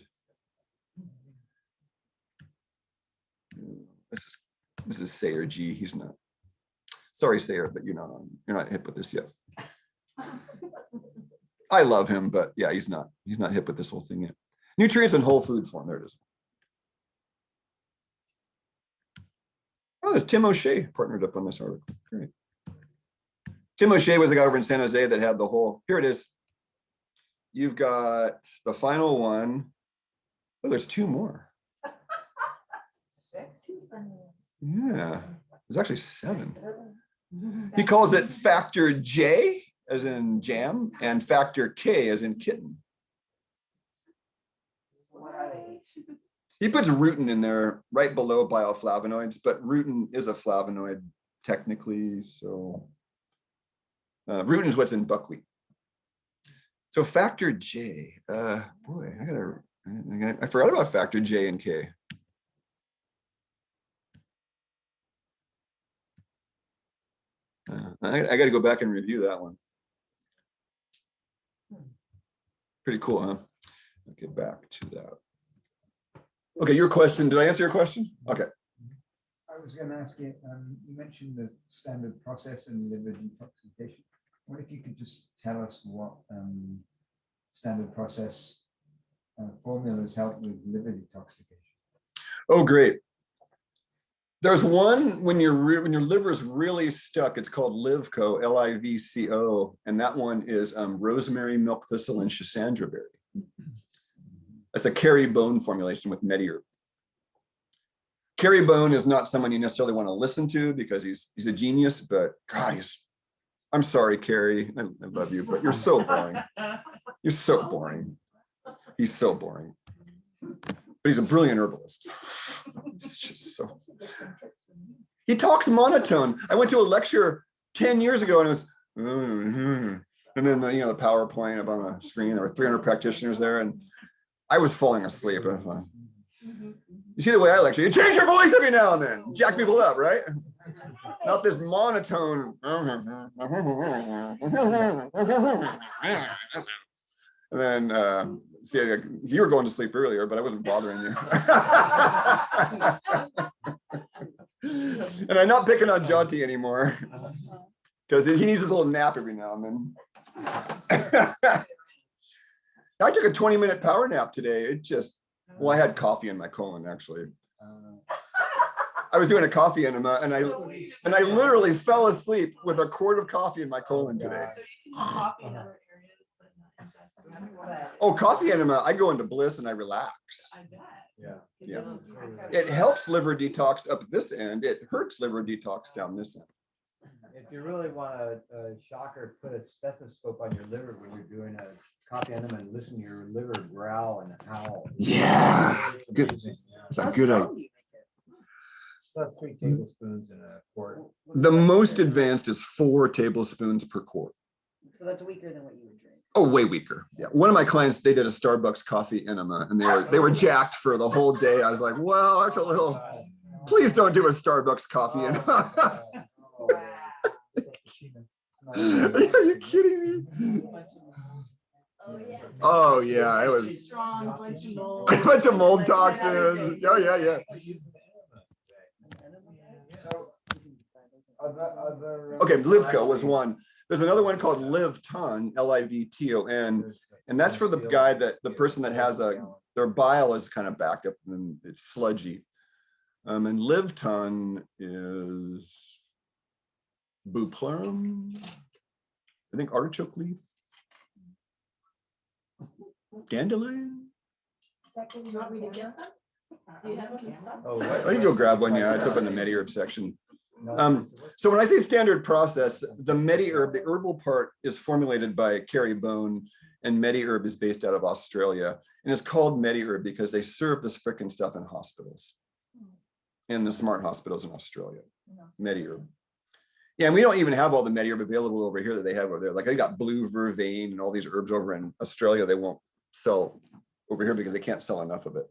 This is Sayer G. He's not. Sorry, Sayer, but you're not hip with this yet. I love him, but yeah, he's not hip with this whole thing yet. Nutrients in whole food form. There it is. Oh, there's Tim O'Shea partnered up on this article. Great. Tim O'Shea was the guy over in San Jose that had the whole, here it is. You've got the final one. Oh, there's 2 more. 6? Yeah, there's actually 7. He calls it factor J, as in jam, and factor K, as in kitten. What are they? He puts rutin in there right below bioflavonoids, but rutin is a flavonoid technically. So rutin is what's in buckwheat. So factor J, boy, I forgot about factor J and K. I got to go back and review that one. Pretty cool, huh? I'll get back to that. Okay, your question. Did I answer your question? Okay. I was going to ask you, you mentioned the standard process and liver detoxification. What if you could just tell us what standard process formulas help with liver detoxification? Oh, great. There's one when your liver is really stuck. It's called Livco, Livco, and that one is rosemary, milk thistle, and schisandra berry. That's a Kerry Bone formulation with Mediherb. Kerry Bone is not someone you necessarily want to listen to because he's a genius, but God, I'm sorry, Kerry. I love you, but you're so boring. You're so boring. He's so boring. But he's a brilliant herbalist. It's just so. He talks monotone. I went to a lecture 10 years ago and it was, and then the PowerPoint up on the screen. There were 300 practitioners there, and I was falling asleep. I was like, you see the way I lecture? You change your voice every now and then, jack people up, right? Not this monotone. And then, see, you were going to sleep earlier, but I wasn't bothering you. And I'm not picking on Jonty anymore because he needs his little nap every now and then. I took a 20-minute power nap today. It just, well, I had coffee in my colon, actually. I was doing a coffee enema, and I literally fell asleep with a quart of coffee in my colon today. So you can copy in other areas, but not ingest. Oh, coffee enema, I go into bliss and I relax. I bet. Yeah. Yeah. It helps liver detox up this end. It hurts liver detox down this end. If you really want a shocker, put a stethoscope on your liver when you're doing a coffee enema and listen to your liver growl and howl. Yeah, It's good. amazing, yeah. It's a good idea. It's about 3 tablespoons in a quart. The most advanced is 4 tablespoons per quart. So that's weaker than what you would drink. Oh, way weaker. Yeah. One of my clients, they did a Starbucks coffee enema and they were jacked for the whole day. I was like, well, I feel a little, please don't do a Starbucks coffee enema. Are you kidding me? Oh, yeah. Oh, yeah, it was Strong, bunch of mold. a bunch of mold Like, toxins. Oh, yeah. So other. Okay, Livco was one. There's another one called Livton, Livton, and that's for the guy the person that has their bile is kind of backed up and it's sludgy. And Livton is Bupleurum, I think artichoke leaf, dandelion. Second, you want me to get them? Do you have them in stock? Oh, you can go grab one. Yeah, it's up in the MediHerb section. So when I say standard process, the MediHerb, the herbal part is formulated by Kerry Bone, and MediHerb is based out of Australia. And it's called MediHerb because they serve this frickin' stuff in hospitals, in the smart hospitals in Australia. MediHerb. Yeah, and we don't even have all the MediHerb available over here that they have over there. Like they got blue vervain and all these herbs over in Australia. They won't sell over here because they can't sell enough of it.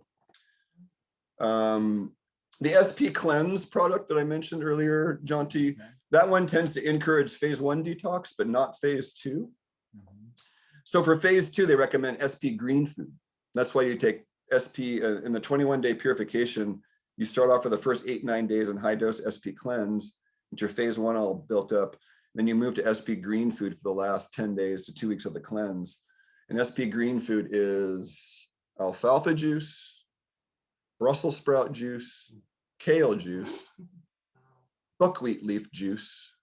The SP Cleanse product that I mentioned earlier, John T, that one tends to encourage phase 1 detox, but not phase 2. So for phase 2, they recommend SP Green Food. That's why you take SP in the 21-day purification. You start off for the first 8-9 days on high dose SP Cleanse, get your phase 1 all built up. Then you move to SP Green Food for the last 10 days to 2 weeks of the cleanse. And SP Green Food is alfalfa juice, Brussels sprout juice, kale juice, buckwheat leaf juice,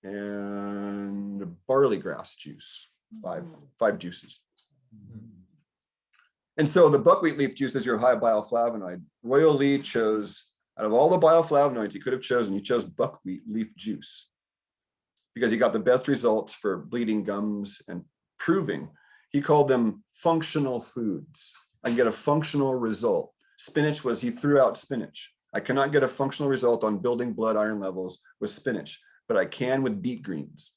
and barley grass juice, five juices. And so the buckwheat leaf juice is your high bioflavonoid. Royal Lee chose, out of all the bioflavonoids he could have chosen, he chose buckwheat leaf juice because he got the best results for bleeding gums and proving. He called them functional foods. I can get a functional result. Spinach was, he threw out spinach. I cannot get a functional result on building blood iron levels with spinach, but I can with beet greens.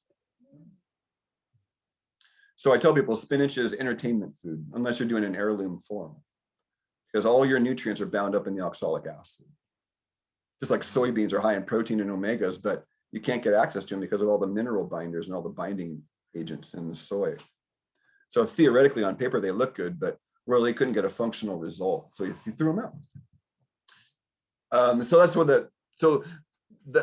So I tell people spinach is entertainment food, unless you're doing an heirloom form, because all your nutrients are bound up in the oxalic acid. Just like soybeans are high in protein and omegas, but you can't get access to them because of all the mineral binders and all the binding agents in the soy. So theoretically on paper, they look good, but really couldn't get a functional result. So you threw them out. So that's what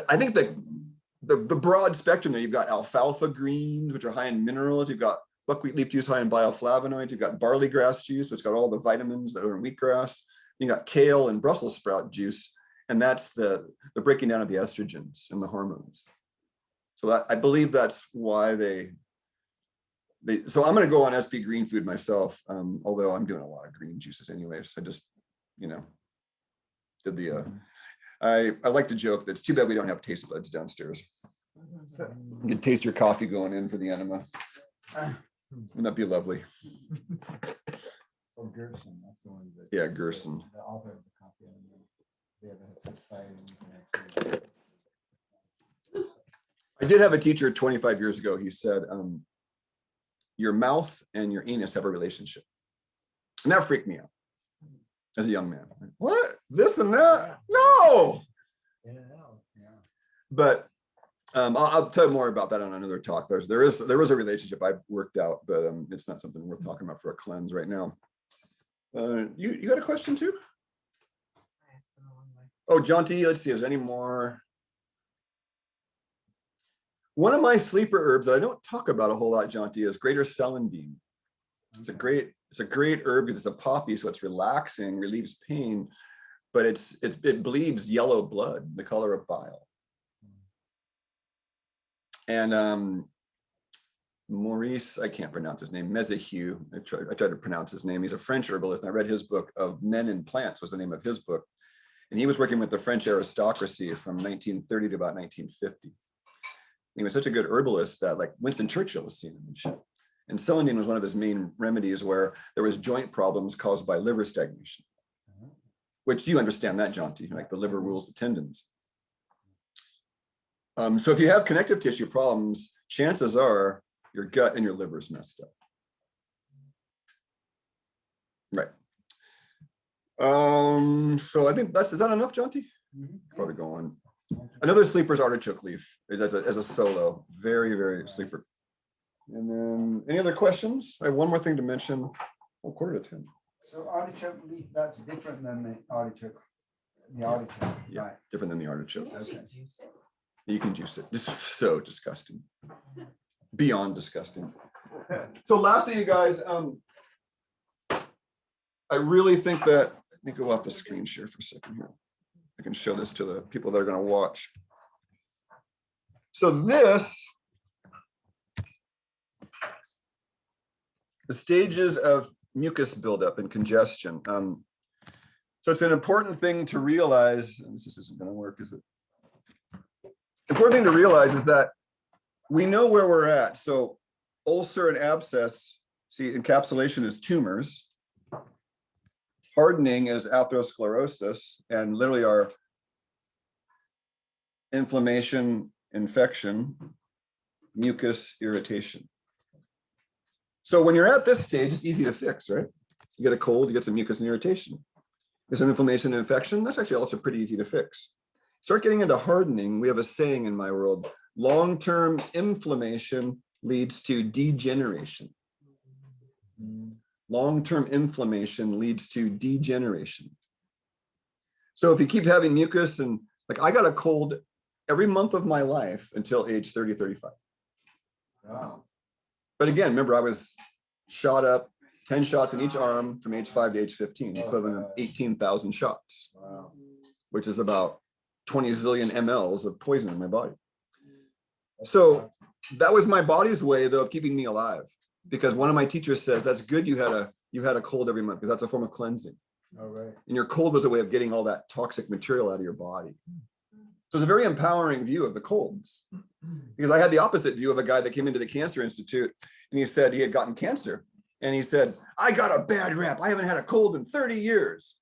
I think the broad spectrum there, you've got alfalfa greens, which are high in minerals. You've got buckwheat leaf juice high in bioflavonoids. You've got barley grass juice, which got all the vitamins that are in wheatgrass. You got kale and Brussels sprout juice. And that's the breaking down of the estrogens and the hormones. So that, I believe that's why so I'm going to go on SP Green Food myself, although I'm doing a lot of green juices anyways. I just, did the, I like to joke that it's too bad we don't have taste buds downstairs. You can taste your coffee going in for the enema. Wouldn't that be lovely? Oh, Gerson, that's the one that. Yeah, Gerson. The author of the copy. They have a society. I did have a teacher 25 years ago. He said, your mouth and your anus have a relationship. And that freaked me out as a young man. Like, what? This and that? No. But I'll tell you more about that on another talk. There is a relationship I've worked out, but it's not something worth talking about for a cleanse right now. You got a question too? Oh, John T, let's see, is there any more? One of my sleeper herbs that I don't talk about a whole lot, John T, is greater celandine. It's a great herb because it's a poppy, so it's relaxing, relieves pain, but it bleeds yellow blood, the color of bile. And Maurice, I can't pronounce his name, Mezihieu, I tried to pronounce his name. He's a French herbalist, and I read his book of Men and Plants was the name of his book. And he was working with the French aristocracy from 1930 to about 1950. He was such a good herbalist that like Winston Churchill was seeing him and shit. And celandine was one of his main remedies where there was joint problems caused by liver stagnation, which you understand that, Jonty, like the liver rules the tendons. So if you have connective tissue problems, chances are your gut and your liver is messed up. Right. So I think is that enough, Jonty? Probably go on. Another sleeper is artichoke leaf as a solo, very, very sleeper. And then any other questions? I have one more thing to mention. Oh, 9:45. So artichoke leaf, that's different than the artichoke. The artichoke, Yeah, right? different than the artichoke. Can you actually juice it? You can juice it. Just so disgusting. Beyond disgusting. So lastly, you guys, I really think that, let me go off the screen share for a second here. I can show this to the people that are going to watch. So this, the stages of mucus buildup and congestion. So it's an important thing to realize, and this isn't going to work, is it? Important thing to realize is that we know where we're at. So ulcer and abscess, see, encapsulation is tumors. Hardening is atherosclerosis, and literally our inflammation, infection, mucus, irritation. So when you're at this stage, it's easy to fix, right? You get a cold, you get some mucus and irritation. There's some inflammation and infection. That's actually also pretty easy to fix. Start getting into hardening. We have a saying in my world, long-term inflammation leads to degeneration. Long-term inflammation leads to degeneration. So if you keep having mucus, and like I got a cold every month of my life until age 30, 35. Wow. But again, remember I was shot up 10 shots in each arm from age 5 to age 15, equivalent of 18,000 shots, Wow. which is about 20 zillion mLs of poison in my body. So that was my body's way though of keeping me alive. Because one of my teachers says, that's good you had a cold every month, because that's a form of cleansing. All right. And your cold was a way of getting all that toxic material out of your body. So it's a very empowering view of the colds. Because I had the opposite view of a guy that came into the Cancer Institute and he said he had gotten cancer. And he said, I got a bad rap. I haven't had a cold in 30 years.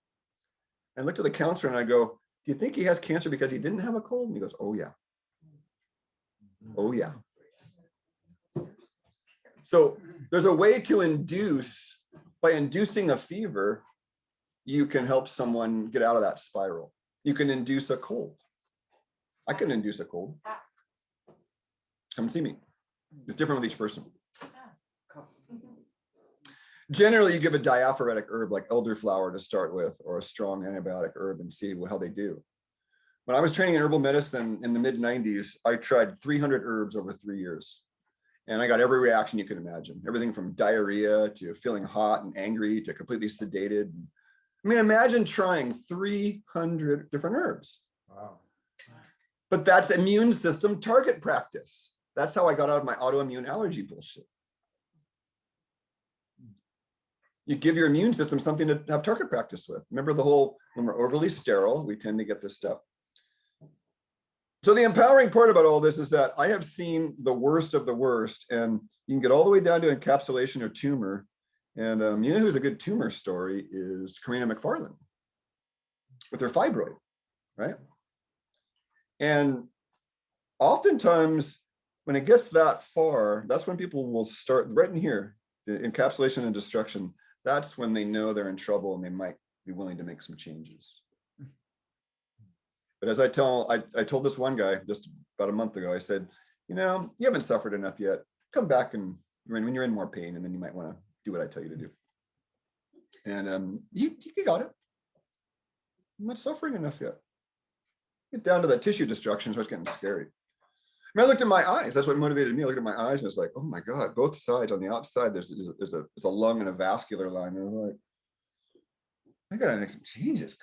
And I looked at the counselor and I go, do you think he has cancer because he didn't have a cold? And he goes, oh yeah. Oh yeah. So there's a way to induce, by inducing a fever, you can help someone get out of that spiral. You can induce a cold. I can induce a cold. Come see me. It's different with each person. Generally, you give a diaphoretic herb like elderflower to start with, or a strong antibiotic herb, and see how they do. When I was training in herbal medicine in the mid-90s, I tried 300 herbs over 3 years. And I got every reaction you can imagine. Everything from diarrhea to feeling hot and angry to completely sedated. I mean, imagine trying 300 different herbs. Wow. But that's immune system target practice. That's how I got out of my autoimmune allergy bullshit. You give your immune system something to have target practice with. Remember the whole, when we're overly sterile, we tend to get this stuff. So the empowering part about all this is that I have seen the worst of the worst, and you can get all the way down to encapsulation or tumor. And you know who's a good tumor story is Karina McFarland with her fibroid, right? And oftentimes when it gets that far, that's when people will start right in here, the encapsulation and destruction. That's when they know they're in trouble and they might be willing to make some changes. But as I told this one guy just about a month ago, I said, you know, you haven't suffered enough yet. Come back and when you're in more pain, and then you might want to do what I tell you to do. And you got it. I'm not suffering enough yet. Get down to that tissue destruction, so it's getting scary. I mean, I looked at my eyes. That's what motivated me. I looked at my eyes and it's like, oh my God, both sides. On the outside, there's a lung and a vascular line. And I'm like, I gotta make some changes.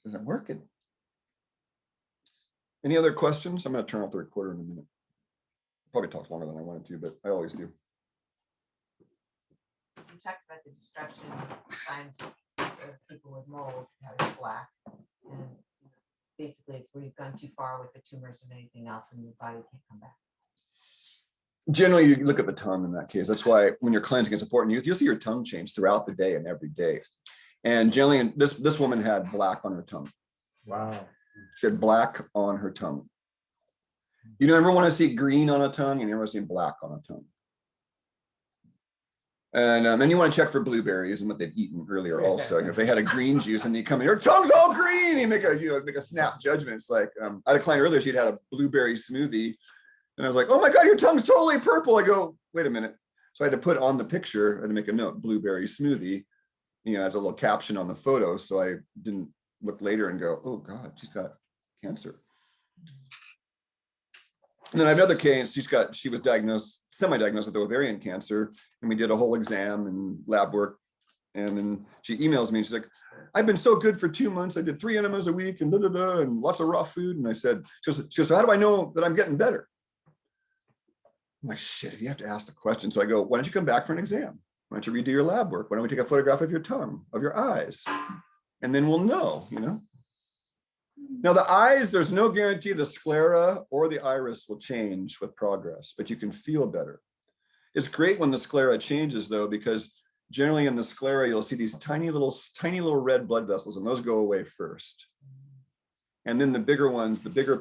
This isn't working. Any other questions? I'm going to turn off the recorder in a minute. Probably talk longer than I wanted to, but I always do. You talked about the destruction signs of people with mold, how it's black. And basically it's where you've gone too far with the tumors and anything else and your body can't come back. Generally, you look at the tongue in that case. That's why when you're cleansing, it's important. You'll see your tongue change throughout the day and every day. And generally, this woman had black on her tongue. Wow. She had black on her tongue. You never want to see green on a tongue, and you never see black on a tongue. And then you want to check for blueberries and what they've eaten earlier. Also, if they had a green juice and you come in, your tongue's all green, you make a snap judgment. It's like I had a client earlier. She'd had a blueberry smoothie, and I was like, "Oh my God, your tongue's totally purple." I go, "Wait a minute." So I had to put on the picture, I had to make a note, blueberry smoothie, as a little caption on the photo, so I didn't look later and go, "Oh God, she's got cancer." And then I have another case. She was diagnosed, semi-diagnosed with ovarian cancer, and we did a whole exam and lab work. And then she emails me and she's like, "I've been so good for 2 months. I did 3 enemas a week and and lots of raw food." And I said, she goes, "So how do I know that I'm getting better?" I'm like, shit, you have to ask the question. So I go, "Why don't you come back for an exam? Why don't you redo your lab work? Why don't we take a photograph of your tongue, of your eyes? And then we'll know, Now the eyes, there's no guarantee the sclera or the iris will change with progress, but you can feel better. It's great when the sclera changes though, because generally in the sclera, you'll see these tiny little red blood vessels, and those go away first. And then the bigger ones, the bigger